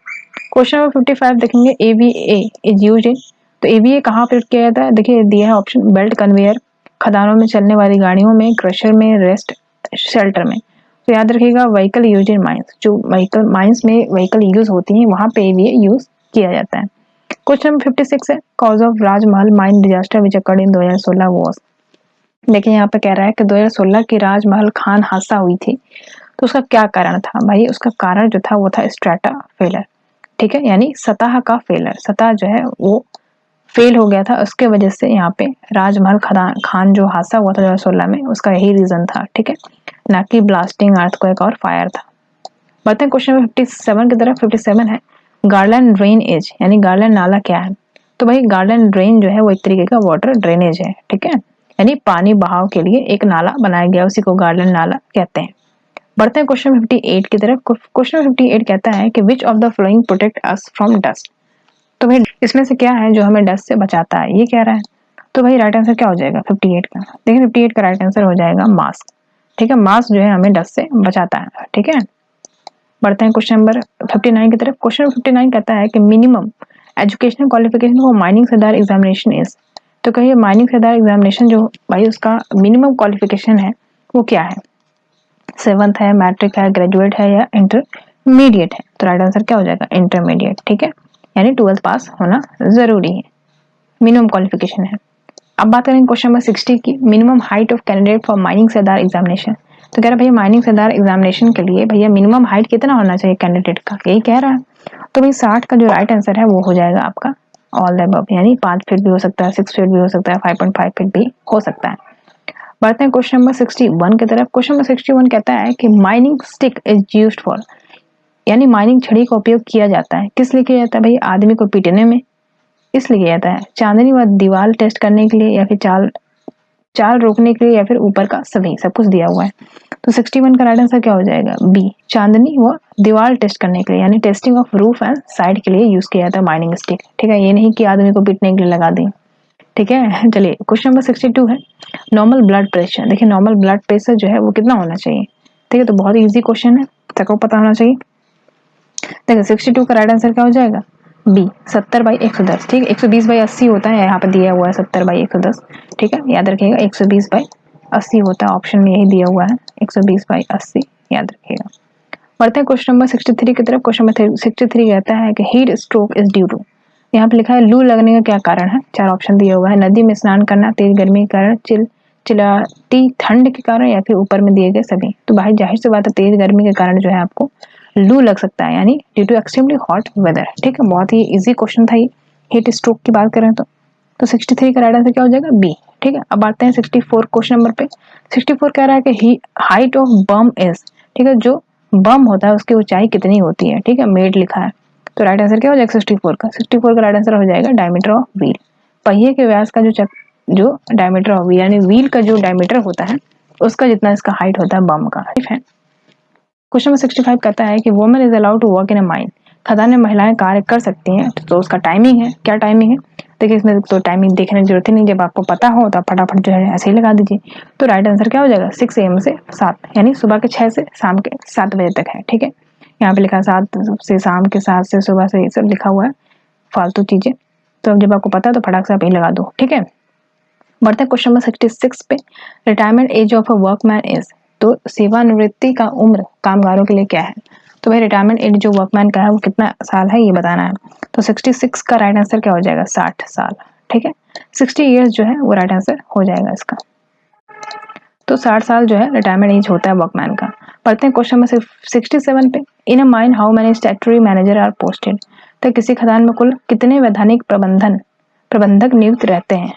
क्वेश्चन नंबर 55 देखेंगे एवीए इज यूज्ड इन, तो एवीए कहाँ प्रयोग किया जाता है, देखिए दिया है ऑप्शन, बेल्ट कन्वेयर, खदानों में चलने वाली गाड़ियों में, क्रशर में, रेस्ट शेल्टर में। तो याद रखिएगा व्हीकल यूज इन माइंस, जो व्हीकल माइंस में व्हीकल यूज होती है वहां पे एवीए यूज किया जाता है। क्वेश्चन नंबर 56 है cause of Rajmahal mine disaster which occurred in 2016 was, देखिए यहाँ पे कह रहा है कि 2016 की राजमहल खान हादसा हुई थी, तो उसका क्या कारण था भाई, उसका कारण जो था वो था स्ट्रेटा फेलर, ठीक है, यानी सतह का फेलर, सतह जो है वो फेल हो गया था, उसके वजह से यहाँ पे राजमहल खान जो हादसा हुआ था 2016 में उसका यही रीजन था, ठीक है, ना कि ब्लास्टिंग, अर्थक्वेक और फायर था। बढ़ते हैं क्वेश्चन नंबर 57 की तरफ। 57 है गार्डन ड्रेन एज, यानी गार्डन नाला क्या है, तो भाई गार्डन ड्रेन जो है वो एक तरीके का वाटर ड्रेनेज है, ठीक है, यानी पानी बहाव के लिए एक नाला बनाया गया, उसी को गार्डन नाला कहते हैं। बढ़ते हैं क्वेश्चन 58 की तरफ। क्वेश्चन 58 कहता है कि विच of the flowing protect us from dust, तो भाई इसमें से क्या है जो हमें डस्ट से बचाता है, ये कह रहा है। तो भाई राइट आंसर क्या हो जाएगा 58 का, देखिए 58 का राइट आंसर हो जाएगा मास्क, ठीक है, मास्क जो है हमें डस्ट से बचाता है, ठीक है। बढ़ते हैं क्वेश्चन नंबर 59 की तरफ। क्वेश्चन 59 कहता है कि minimum educational qualification for mining Sardar examination is, तो कहिए माइनिंग सरदार एग्जामिनेशन जो भाई उसका मिनिमम क्वालिफिकेशन है वो क्या है, 7th है, मैट्रिक है, ग्रेजुएट है या इंटरमीडिएट है। तो राइट आंसर क्या हो जाएगा इंटरमीडिएट, ठीक है, यानी 12th पास होना जरूरी है, मिनिमम क्वालिफिकेशन है। अब बात करेंगे क्वेश्चन नंबर 60 की, minimum height of candidate for mining Sardar examination, तो कह रहा है भैया माइनिंग सरदार एग्जामिनेशन के लिए भैया मिनिमम हाइट कितना होना चाहिए कैंडिडेट का, यही कह रहा है। तो भाई 60 का जो राइट आंसर है वो हो जाएगा आपका ऑल द अबव, यानी 5 फीट भी हो सकता है, 6 फीट भी हो सकता है, 5.5 फीट भी हो सकता है। बढ़ते हैं क्वेश्चन नंबर 61 की तरफ। क्वेश्चन नंबर 61 कहता है कि mining stick is used for, यानी माइनिंग छड़ी का उपयोग किया जाता है, किस लिए किया जाता है भाई, आदमी को पीटने में इसलिए किया जाता है, चांदनी व दीवार टेस्ट करने के लिए, या फिर चाल रोकने के लिए, या फिर ऊपर का सभी, सब कुछ दिया हुआ है। तो 61 का राइट आंसर क्या हो जाएगा बी, चांदनी व दीवार टेस्ट करने के लिए, यानी testing of roof and side के लिए यूज किया जाता है माइनिंग स्टिक, ठीक है, ये नहीं कि आदमी को पीटने के लिए लगा दें, ठीक है। चलिए क्वेश्चन नंबर 62 है नॉर्मल ब्लड प्रेशर, देखिए नॉर्मल ब्लड प्रेशर जो है वो कितना होना चाहिए, ठीक है, तो बहुत इजी क्वेश्चन है, सबको पता होना चाहिए। देखिए 62 का राइट आंसर क्या हो जाएगा बी, 70/110, ठीक है, 120/80 होता है, यहाँ पे दिया हुआ है 70/110, ठीक है, याद रखिएगा 120/80 होता है, ऑप्शन में यही दिया हुआ है 120/80, याद रखिएगा। बढ़ते हैं क्वेश्चन नंबर 63 की तरफ। क्वेश्चन नंबर 63 कहता है कि heat stroke is due to, यहाँ पे लिखा है लू लगने का क्या कारण है, 4 ऑप्शन दिया हुआ है, नदी में स्नान करना, तेज गर्मी के कारण, चिल्लाती ठंड के कारण, या फिर ऊपर में दिए गए सभी। तो भाई जाहिर सी बात है तेज गर्मी के कारण जो है आपको लू लग सकता है, यानी due to extremely hot weather, ठीक है, बहुत ही इजी क्वेश्चन था ये, हीट स्ट्रोक की बात करें तो 63 का राइट आंसर क्या हो जाएगा बी, ठीक है। अब आते हैं 64 क्वेश्चन नंबर पे। 64 कह रहा है कि हाइट ऑफ बम इज, ठीक है, जो बम होता है उसकी ऊंचाई कितनी होती है, ठीक है, मेड लिखा है, तो राइट आंसर क्या हो जाएगा 64 का, 64 का राइट आंसर हो जाएगा डायमीटर ऑफ व्हील, पहिए के व्यास का जो डायमीटर ऑफ व्हील, यानी व्हील का जो डायमीटर होता है उसका जितना इसका हाइट होता है बम का, ठीक है। क्वेश्चन नंबर 65 कहता है कि women is allowed to work in a mine, खदान में महिलाएं कार्य कर सकती हैं, तो उसका टाइमिंग है, क्या टाइमिंग है, देखिए इसमें तो टाइमिंग देखने की जरूरत ही नहीं, जब आपको पता हो तो आप फटाफट जो है ऐसे ही लगा दीजिए। तो राइट आंसर क्या हो जाएगा 6 AM से 7, यानी सुबह के 6 से शाम के 7 बजे तक है, ठीक है, यहाँ पे लिखा है 7 से शाम के 7 से सुबह से, ये सब लिखा हुआ है, फालतू चीजें। तो जब आपको पता है तो फटाक से आप यही लगा दो, ठीक है। बढ़ते हैं क्वेश्चन नंबर 66 पे। Retirement age of a workman is, तो सेवानिवृत्ति का उम्र कामगारों के लिए क्या है। तो भाई रिटायरमेंट एज जो वर्कमैन का है वो कितना साल है ये बताना है। तो 66 का राइट आंसर क्या हो जाएगा, 60 साल, ठीक है। 60 ईयर्स जो है वो राइट आंसर हो जाएगा इसका। तो 60 साल जो है रिटायरमेंट एज होता है वर्कमैन का। पढ़ते हैं क्वेश्चन नंबर 67 पे। In a mine how many statutory manager are posted, तो किसी खदान में कुल कितने वैधानिक प्रबंधक नियुक्त रहते हैं।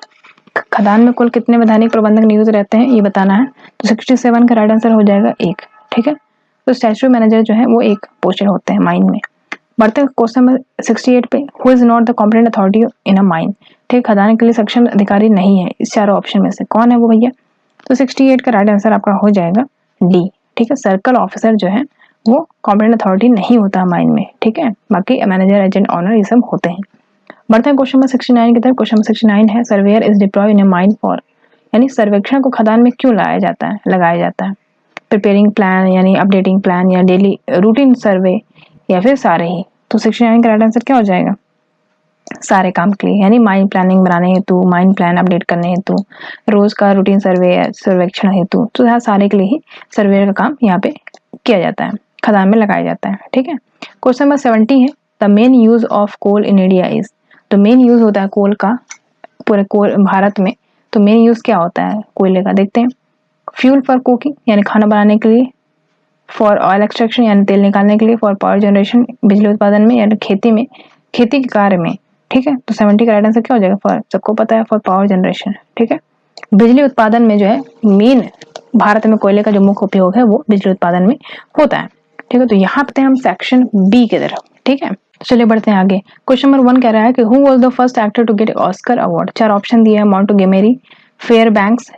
खदान में कुल कितने वैधानिक प्रबंधक नियुक्त रहते हैं ये बताना है। तो 67 का राइट आंसर हो जाएगा 1, ठीक है। तो स्टैट्यूटरी मैनेजर जो है वो 1 पोस्टेड होते हैं माइन में। बढ़ते हैं क्वेश्चन नंबर 68 पे। Who is not the competent authority in a mine, ठीक, खदान के लिए सक्षम अधिकारी नहीं है इस चारों ऑप्शन में से, कौन है वो भैया। तो 68 का राइट आंसर आपका हो जाएगा डी, ठीक है। सर्कल ऑफिसर जो है वो कॉम्पिटेंट अथॉरिटी नहीं होता माइन में, ठीक है। बाकी मैनेजर, एजेंट, ऑनर ये सब होते हैं। बढ़ते हैं क्वेश्चन नंबर 69 की तरफ। क्वेश्चन नंबर 69 है surveyor is deployed in a mine for, यानी सर्वेक्षण को खदान में क्यों लगाया जाता है। प्रिपेयरिंग प्लान यानी अपडेटिंग प्लान, या डेली रूटीन सर्वे, या फिर सारे ही। तो 69 का राइट आंसर क्या हो जाएगा, सारे काम के लिए, यानी माइन प्लानिंग बनाने हेतु, माइन प्लान अपडेट करने हेतु, रोज का रूटीन सर्वे सर्वेक्षण हेतु, तो यहाँ सारे के लिए ही सर्वेयर का काम यहाँ पे किया जाता है, खदान में लगाया जाता है, ठीक है। क्वेश्चन नंबर 70 है the main use of coal in India is, तो मेन यूज होता है कोल का पूरे कोल भारत में, तो मेन यूज क्या होता है कोयले का, देखते हैं। फ्यूल फॉर कुकिंग यानी खाना बनाने के लिए, फॉर ऑयल एक्सट्रैक्शन यानी तेल निकालने के लिए, फॉर पावर जनरेशन बिजली उत्पादन में यानी खेती के कार्य में, ठीक है। तो 70 का राइट आंसर क्या हो जाएगा, फॉर, सबको पता है फॉर पावर जनरेशन, ठीक है। बिजली उत्पादन में जो है मेन भारत में कोयले का जो मुख्य उपयोग है वो बिजली उत्पादन में होता है, ठीक है। तो यहाँ पे हम सेक्शन बी की तरफ, ठीक है। चलिए बढ़ते हैं आगे। क्वेश्चन नंबर 1 कह रहा है कि who was the first actor to get Oscar award, 4 option दिए हैं, मॉन्टेगोमेरी, फेयरबैंक्स,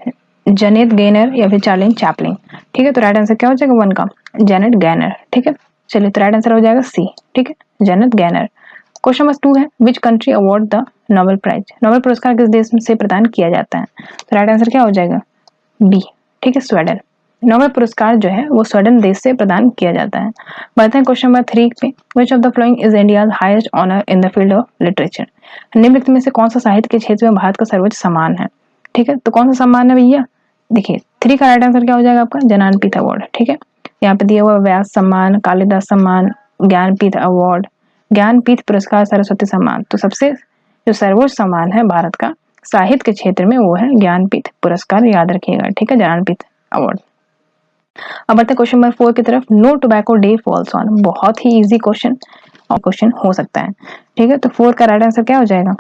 जेनेट गेनर या फिर चार्ली चैपलिन, ठीक है। तो राइट आंसर क्या हो जाएगा 1 का, जेनेट गैनर, ठीक है। चलिए तो राइट आंसर हो जाएगा सी, ठीक है, जेनेट गैनर। क्वेश्चन नंबर 2 है which country award the Nobel prize, Nobel पुरस्कार किस देश से प्रदान किया जाता है। तो राइट आंसर क्या हो जाएगा बी, ठीक है, स्वीडन। नोबेल पुरस्कार जो है वो स्वीडन देश से प्रदान किया जाता है। बढ़ते हैं क्वेश्चन नंबर 3 पे। Which of the following is India's highest honour in the field of literature, निम्नलिखित में से कौन सा साहित्य के क्षेत्र में भारत का सर्वोच्च सम्मान है, ठीक है। तो कौन सा सम्मान है भैया, देखिए 3 का राइट आंसर क्या हो जाएगा आपका, ज्ञानपीठ अवार्ड, ठीक है। यहाँ पे दिया हुआ व्यास सम्मान, कालिदास सम्मान, ज्ञानपीठ अवार्ड, ज्ञानपीठ पुरस्कार, सरस्वती सम्मान। तो सबसे जो सर्वोच्च सम्मान है भारत का साहित्य के क्षेत्र में वो है ज्ञानपीठ पुरस्कार, याद रखिएगा, ठीक है, ज्ञानपीठ अवार्ड। अब बढ़ते हैं क्वेश्चन नंबर 4 की तरफ। No tobacco day falls on, बहुत ही इजी क्वेश्चन हो सकता है, ठीक है। तो 4 का राइट आंसर क्या हो जाएगा,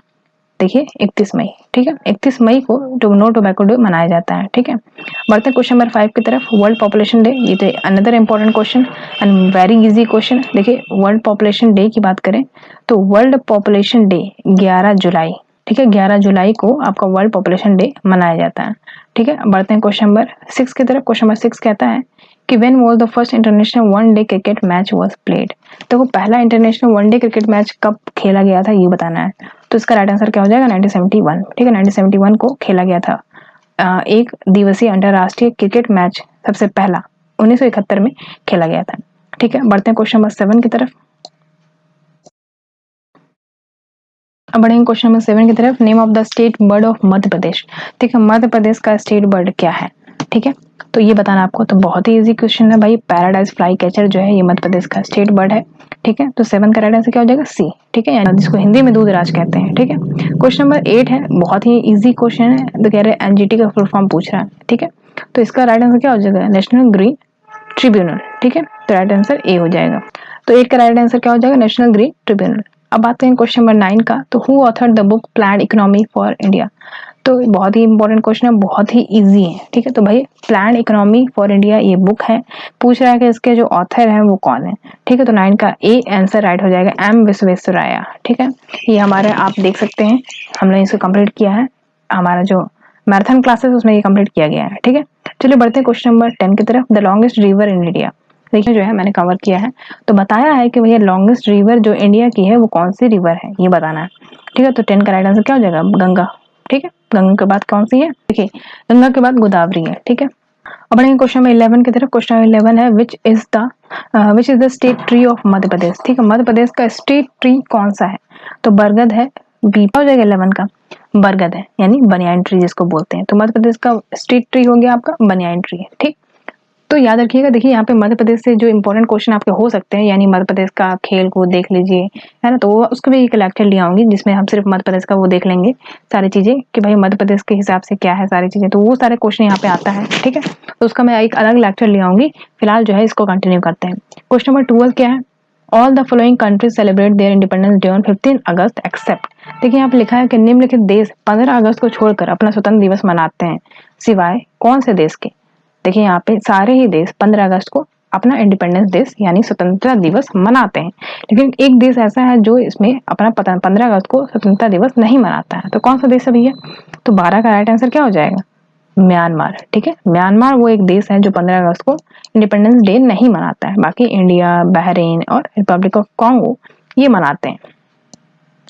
देखिए 31 मई, ठीक है। 31 मई को नो टोबैको डे मनाया जाता है, ठीक है। बढ़ते हैं क्वेश्चन नंबर 5 की तरफ। वर्ल्ड पॉपुलेशन डे, ये तो another important question and very easy question. देखिए वर्ल्ड पॉपुलेशन डे की बात करें तो वर्ल्ड पॉपुलेशन डे 11 जुलाई, ठीक है, 11 जुलाई को आपका वर्ल्ड पॉपुलेशन डे मनाया जाता है, ठीक है। बढ़ते हैं क्वेश्चन नंबर 6 की तरफ। क्वेश्चन नंबर 6 कहता है कि when was the first international one day cricket match was played, तो वो पहला इंटरनेशनल वनडे क्रिकेट मैच कब खेला गया था ये बताना है। तो इसका राइट आंसर क्या हो जाएगा 1971, ठीक है। 1971 को खेला गया था एक दिवसीय अंतरराष्ट्रीय क्रिकेट मैच, सबसे पहला 1971 में खेला गया था, ठीक है। बढ़ते हैं क्वेश्चन नंबर 7 की तरफ। अब बढ़ेंगे क्वेश्चन नंबर 7 की तरफ। Name of the state bird of Madhya Pradesh, ठीक है, मध्य प्रदेश का स्टेट बर्ड क्या है, ठीक है। तो ये बताना आपको, तो बहुत ही इजी क्वेश्चन है भाई, पैराडाइज फ्लाई कैचर जो है ये मध्य प्रदेश का स्टेट बर्ड है, ठीक है। तो 7 का राइट आंसर क्या हो जाएगा सी, ठीक है, यानी जिसको हिंदी में दूधराज कहते हैं, ठीक है। क्वेश्चन नंबर 8 है, बहुत ही इजी क्वेश्चन है, तो कह रहे हैं एनजीटी का फुल फॉर्म पूछ रहा है, ठीक है। तो इसका राइट आंसर क्या हो जाएगा, नेशनल ग्रीन ट्रिब्यूनल, ठीक है। तो राइट आंसर ए हो जाएगा। तो 8 का राइट आंसर क्या हो जाएगा, नेशनल ग्रीन ट्रिब्यूनल। अब आते हैं क्वेश्चन नंबर 9 का। तो who author the book planned economy for India, तो बहुत ही इंपॉर्टेंट क्वेश्चन है, बहुत ही इजी है, ठीक है। तो भाई प्लान्ड इकोनॉमी फॉर इंडिया ये बुक है, पूछ रहा है कि इसके जो ऑथर हैं वो कौन है, ठीक है। तो 9 का ए आंसर राइट हो जाएगा, एम विश्वेश्वरैया, ठीक है। ये हमारे आप देख सकते हैं हमने इसको कंप्लीट किया है, हमारा जो मैराथन क्लासेस उसमें ये कंप्लीट किया गया है, ठीक है। चलिए बढ़ते हैं क्वेश्चन नंबर 10 की तरफ। The longest river in India, देखिए जो है मैंने कवर किया है, तो बताया है कि भैया लॉन्गेस्ट रिवर जो इंडिया की है वो कौन सी रिवर है ये बताना है, ठीक है। तो 10 का राइट आंसर क्या हो जाएगा, गंगा, ठीक है। गंगा के बाद कौन सी है, देखिए गंगा के बाद गोदावरी है, ठीक है। अब बढ़ेंगे क्वेश्चन नंबर 11 की तरफ। क्वेश्चन नंबर 11 है which is the state tree of Madhya Pradesh. ठीक है, मध्य प्रदेश का स्टेट ट्री कौन सा है? तो बरगद है। बी हो जाएगा 11 का, बरगद है यानी बनियान ट्री जिसको बोलते हैं। तो मध्य प्रदेश का स्टेट ट्री हो गया आपका बनियान ट्री है। ठीक, तो याद रखिएगा, देखिए यहाँ पे मध्य प्रदेश से जो इंपॉर्टेंट क्वेश्चन आपके हो सकते हैं, यानी मध्य प्रदेश का खेल को देख लीजिए, है ना, तो उसको भी एक लेक्चर ले आऊंगी जिसमें हम सिर्फ मध्य प्रदेश का वो देख लेंगे सारी चीजें कि भाई मध्य प्रदेश के हिसाब से क्या है सारी चीजें, तो वो सारे क्वेश्चन यहाँ पे आता है। ठीक है, तो उसका मैं एक अलग लेक्चर ले आऊंगी। फिलहाल जो है इसको कंटिन्यू करते हैं। क्वेश्चन नंबर 12 क्या है? All the following countries celebrate their independence day on 15 August except. देखिए यहाँ पे लिखा है कि निम्नलिखित देश 15 अगस्त को छोड़कर अपना स्वतंत्र दिवस मनाते हैं, सिवाय कौन से देश के? देखिए यहाँ पे सारे ही देश 15 अगस्त को अपना इंडिपेंडेंस डे यानी स्वतंत्रता दिवस मनाते हैं, लेकिन एक देश ऐसा है जो इसमें अपना 15 अगस्त को स्वतंत्रता दिवस नहीं मनाता है। तो कौन सा देश है भैया? तो 12 का राइट आंसर क्या हो जाएगा? म्यांमार। ठीक है, म्यांमार वो एक देश है जो 15 अगस्त को इंडिपेंडेंस डे नहीं मनाता है, बाकी इंडिया, बहरीन और रिपब्लिक ऑफ कॉन्गो ये मनाते हैं।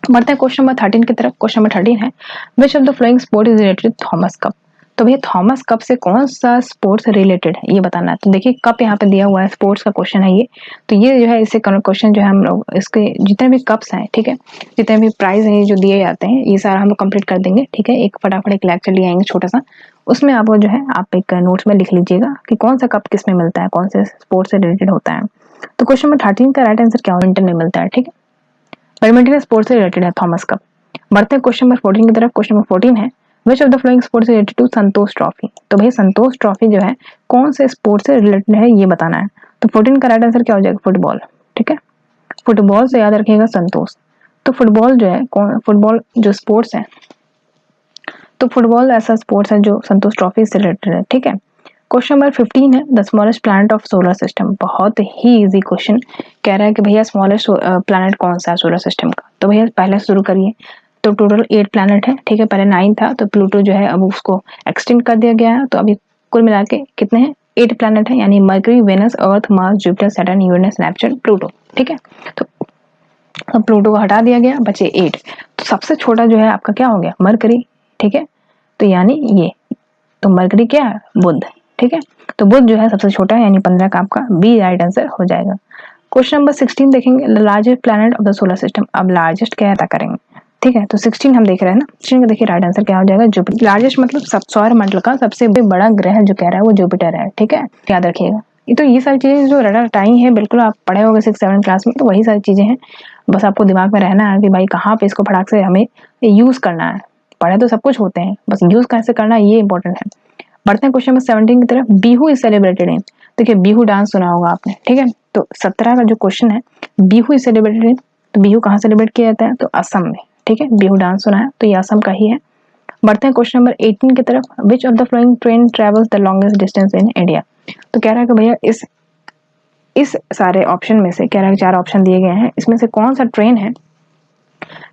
बढ़ते हैं क्वेश्चन नंबर 13 की तरफ। क्वेश्चन नंबर 13 है which of the following sport is related Thomas cup. तो भैया थॉमस कप से कौन सा स्पोर्ट्स रिलेटेड है ये बताना है। तो देखिए कप यहाँ पे दिया हुआ है, स्पोर्ट्स का क्वेश्चन है ये। तो ये जो है इससे क्वेश्चन जो है हम लोग इसके जितने भी कप्स हैं, ठीक है, जितने भी प्राइज हैं जो दिए जाते हैं, ये सारा हम लोग कंप्लीट कर देंगे। ठीक है, एक फटाफट एक लेक्चर ले आएंगे छोटा सा, उसमें आपको जो है आप एक नोट्स में लिख लीजिएगा कि कौन सा कप किस में मिलता है, कौन से स्पोर्ट्स से रिलेटेड होता है। तो क्वेश्चन नंबर 13 का राइट आंसर क्या हो? बैडमिंटन में मिलता है। ठीक है, बैडमिंटन स्पोर्ट्स से रिलेटेड है थॉमस कप। बढ़ते हैं क्वेश्चन नंबर 14 की तरफ। क्वेश्चन नंबर 14 है which of the following sports related to Santosh trophy. तो भाई संतोष ट्रॉफी जो है कौन से स्पोर्ट्स से रिलेटेड है ये बताना है। तो 14 का राइट आंसर क्या हो जाएगा? फुटबॉल। ठीक है, फुटबॉल से याद रखिएगा संतोष। तो फुटबॉल जो है कौन, फुटबॉल जो स्पोर्ट्स है, तो फुटबॉल ऐसा स्पोर्ट्स है जो संतोष ट्रॉफी से रिलेटेड है। ठीक है, क्वेश्चन नंबर 15 है the smallest planet of solar system. बहुत ही इजी क्वेश्चन कह रहा है कि भैया स्मॉलेस्ट प्लैनेट कौन सा है सोलर सिस्टम का। तो भैया पहले शुरू करिए। तो टोटल 8 प्लैनेट है। ठीक है, पहले 9 था, तो प्लूटो जो है अब उसको एक्सटेंड कर दिया गया है, तो अभी कुल मिला के कितने हैं? 8 प्लैनेट है, यानी Mercury, Venus, Earth, Mars, Jupiter, Saturn, Uranus, Neptune, Pluto. ठीक है, तो अब प्लूटो को हटा दिया गया, बचे 8। तो सबसे छोटा जो है आपका क्या हो गया? मरकरी। ठीक है, तो यानी ये, तो मरकरी क्या है? बुध। ठीक है, तो बुध जो है सबसे छोटा है, यानी 15 का आपका बी राइट आंसर हो जाएगा। क्वेश्चन नंबर 16 देखेंगे, the largest planet of the solar system. अब लार्जेस्ट क्या अदा करेंगे? ठीक है, तो 16 हम देख रहे हैं ना, 16 का देखिए राइट आंसर क्या हो जाएगा? जुपिटर। लार्जेस्ट मतलब सौर मंडल का सबसे बड़ा ग्रह जो कह रहा है वो जुपिटर है। ठीक है, याद रखिएगा। ये सारी चीजें जो रटा रटाई है बिल्कुल आप पढ़े होंगे 6-7 क्लास में, तो वही सारी चीजें हैं, बस आपको दिमाग में रहना है कि भाई कहाँ पे इसको फटाक से हमें यूज करना है। पढ़े तो सब कुछ होते हैं, बस यूज कैसे करना है ये इंपॉर्टेंट है। बढ़ते हैं क्वेश्चन नंबर 17 की तरफ। Bihu is celebrated in. देखिए बिहू डांस सुना होगा आपने। ठीक है, तो 17 का जो क्वेश्चन है बिहू इज सेलिब्रेटेड इन, तो बिहू कहाँ सेलिब्रेट किया जाता है? तो असम में। ठीक है, बिहू डांस सुना है, तो ये असम का ही है। बढ़ते हैं क्वेश्चन नंबर 18 की तरफ। विच of the flowing train travels the longest distance in India. तो कह रहा है कि भैया इस सारे ऑप्शन में से, कह रहा है 4 ऑप्शन दिए गए हैं, इसमें से कौन सा ट्रेन है,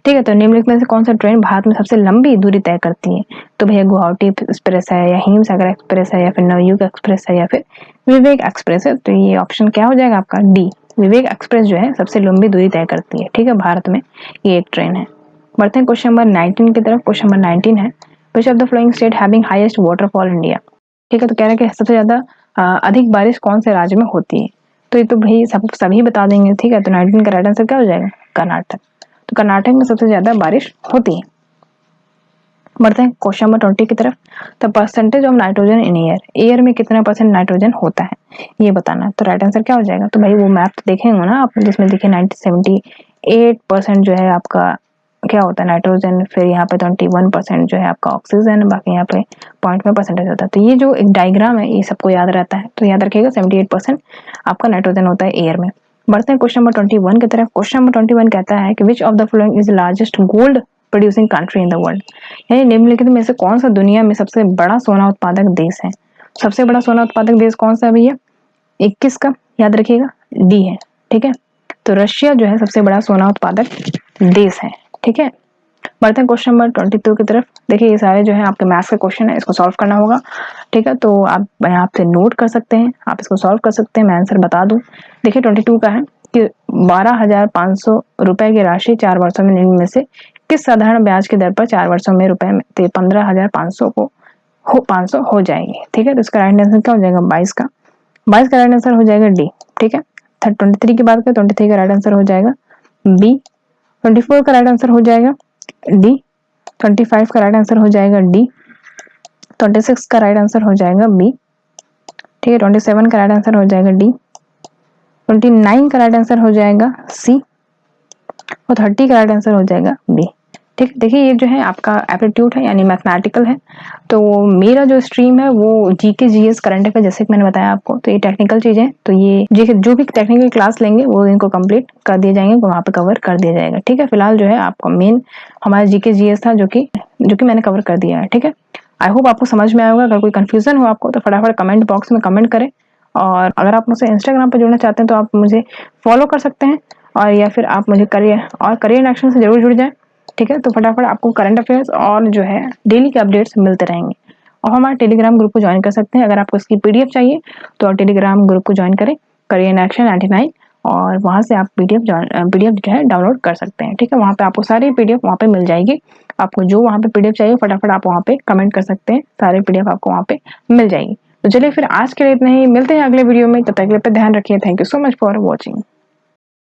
ठीक है, तो निम्नलिखित में से कौन सा ट्रेन भारत में सबसे लंबी दूरी तय करती है। तो भैया गुवाहाटी एक्सप्रेस है, या हिमसागर एक्सप्रेस है, या फिर नवयुग एक्सप्रेस है, या फिर विवेक एक्सप्रेस है। तो ये ऑप्शन क्या हो जाएगा आपका? डी, विवेक एक्सप्रेस जो है सबसे लंबी दूरी तय करती है। ठीक है, भारत में ये एक ट्रेन है। बढ़ते हैं क्वेश्चन नंबर 19 की तरफ। क्वेश्चन नंबर 19 है which of the flowing state having highest waterfall India. ठीक है, तो कह रहा है कि सबसे ज्यादा अधिक बारिश कौन से राज्य में होती है। तो ये तो भाई सभी बता देंगे। ठीक है, तो 19 का राइट आंसर क्या हो जाएगा? कर्नाटक। तो कर्नाटक में सबसे ज्यादा बारिश होती है। बढ़ते हैं क्वेश्चन नंबर 20 की तरफ। The percentage of nitrogen in air, air में कितना परसेंट नाइट्रोजन होता है ये बताना है। तो राइट आंसर क्या हो जाएगा? तो भाई वो मैप तो देखेंगे ना आप, जिसमें देखिए 78% जो है आपका क्या होता है? नाइट्रोजन। फिर यहाँ पे 21% जो है आपका ऑक्सीजन, बाकी यहाँ पे पॉइंट में परसेंटेज होता है। तो ये जो एक डायग्राम है ये सबको याद रहता है, तो याद रखिएगा 78% आपका नाइट्रोजन होता है एयर में। बढ़ते हैं क्वेश्चन नंबर 21 की तरफ। क्वेश्चन नंबर 21 कहता है कि विच of the following is largest gold producing country in the world. यानी निम्नलिखित में से कौन सा दुनिया में सबसे बड़ा सोना उत्पादक देश है। सबसे बड़ा सोना उत्पादक देश कौन सा है भैया? 21 का याद रखिएगा डी है। ठीक है, तो रशिया जो है सबसे बड़ा सोना उत्पादक देश है। ठीक है, बढ़ते हैं क्वेश्चन नंबर 22 की तरफ। देखिए ये सारे जो है आपके मैथ्स के क्वेश्चन है, इसको सॉल्व करना होगा। ठीक है, तो आप यहाँ पे नोट कर सकते हैं, आप इसको सॉल्व कर सकते हैं, मैं आंसर बता दूं। देखिए 22 का है कि 12,500 रुपए की राशि 4 वर्षों में निम्न में से किस साधारण ब्याज की दर पर 4 वर्षों में रुपए में 15,500 को 500 हो जाएगी। ठीक है, तो इसका राइट आंसर क्या हो जाएगा 22 का। 22 का राइट आंसर हो जाएगा डी। ठीक है, 23 की बात करें 23 का राइट आंसर हो जाएगा बी। 24 का राइट आंसर हो जाएगा डी। 25 का राइट आंसर हो जाएगा डी। 26 का राइट आंसर हो जाएगा बी। ठीक है, 27 का राइट आंसर हो जाएगा डी। 29 का राइट आंसर हो जाएगा सी और 30 का राइट आंसर हो जाएगा बी। ठीक है, देखिए ये जो है आपका एप्टीट्यूड है यानी मैथमेटिकल है। तो मेरा जो स्ट्रीम है वो जीके जीएस करंट अफेयर जैसे कि मैंने बताया आपको, तो ये टेक्निकल चीजें, तो ये जो भी टेक्निकल क्लास लेंगे वो इनको कंप्लीट कर दिए जाएंगे, वहाँ पे कवर कर दिया जाएगा। ठीक है, फिलहाल जो है आपका मेन हमारा जीके जीएस था जो कि मैंने कवर कर दिया है। ठीक है, आई होप आपको समझ में आया होगा। अगर कोई कंफ्यूजन हो आपको तो फटाफट कमेंट बॉक्स में कमेंट करें, और अगर आप मुझसे इंस्टाग्राम पर जुड़ना चाहते हैं तो आप मुझे फॉलो कर सकते हैं, और या फिर आप मुझे करियर इन एक्शन से जरूर जुड़ जाएं। ठीक है, तो फटाफट आपको करंट अफेयर्स और जो है डेली के अपडेट्स मिलते रहेंगे। और हमारे टेलीग्राम ग्रुप को ज्वाइन कर सकते हैं। अगर आपको इसकी पीडीएफ चाहिए तो आप टेलीग्राम ग्रुप को ज्वाइन करें, करियर इन एक्शन 99, और वहां से आप पीडीएफ जो है डाउनलोड कर सकते हैं। ठीक है, वहां पे आपको सारी पीडीएफ वहां पे मिल जाएगी। आपको जो वहां पे पीडीएफ चाहिए फटाफट आप वहां पे कमेंट कर सकते हैं, सारे पीडीएफ आपको वहां पे मिल जाएगी। तो चलिए फिर आज के लिए इतना ही, मिलते हैं अगले वीडियो में, तब तक के लिए ध्यान रखिए। Thank you so much for watching.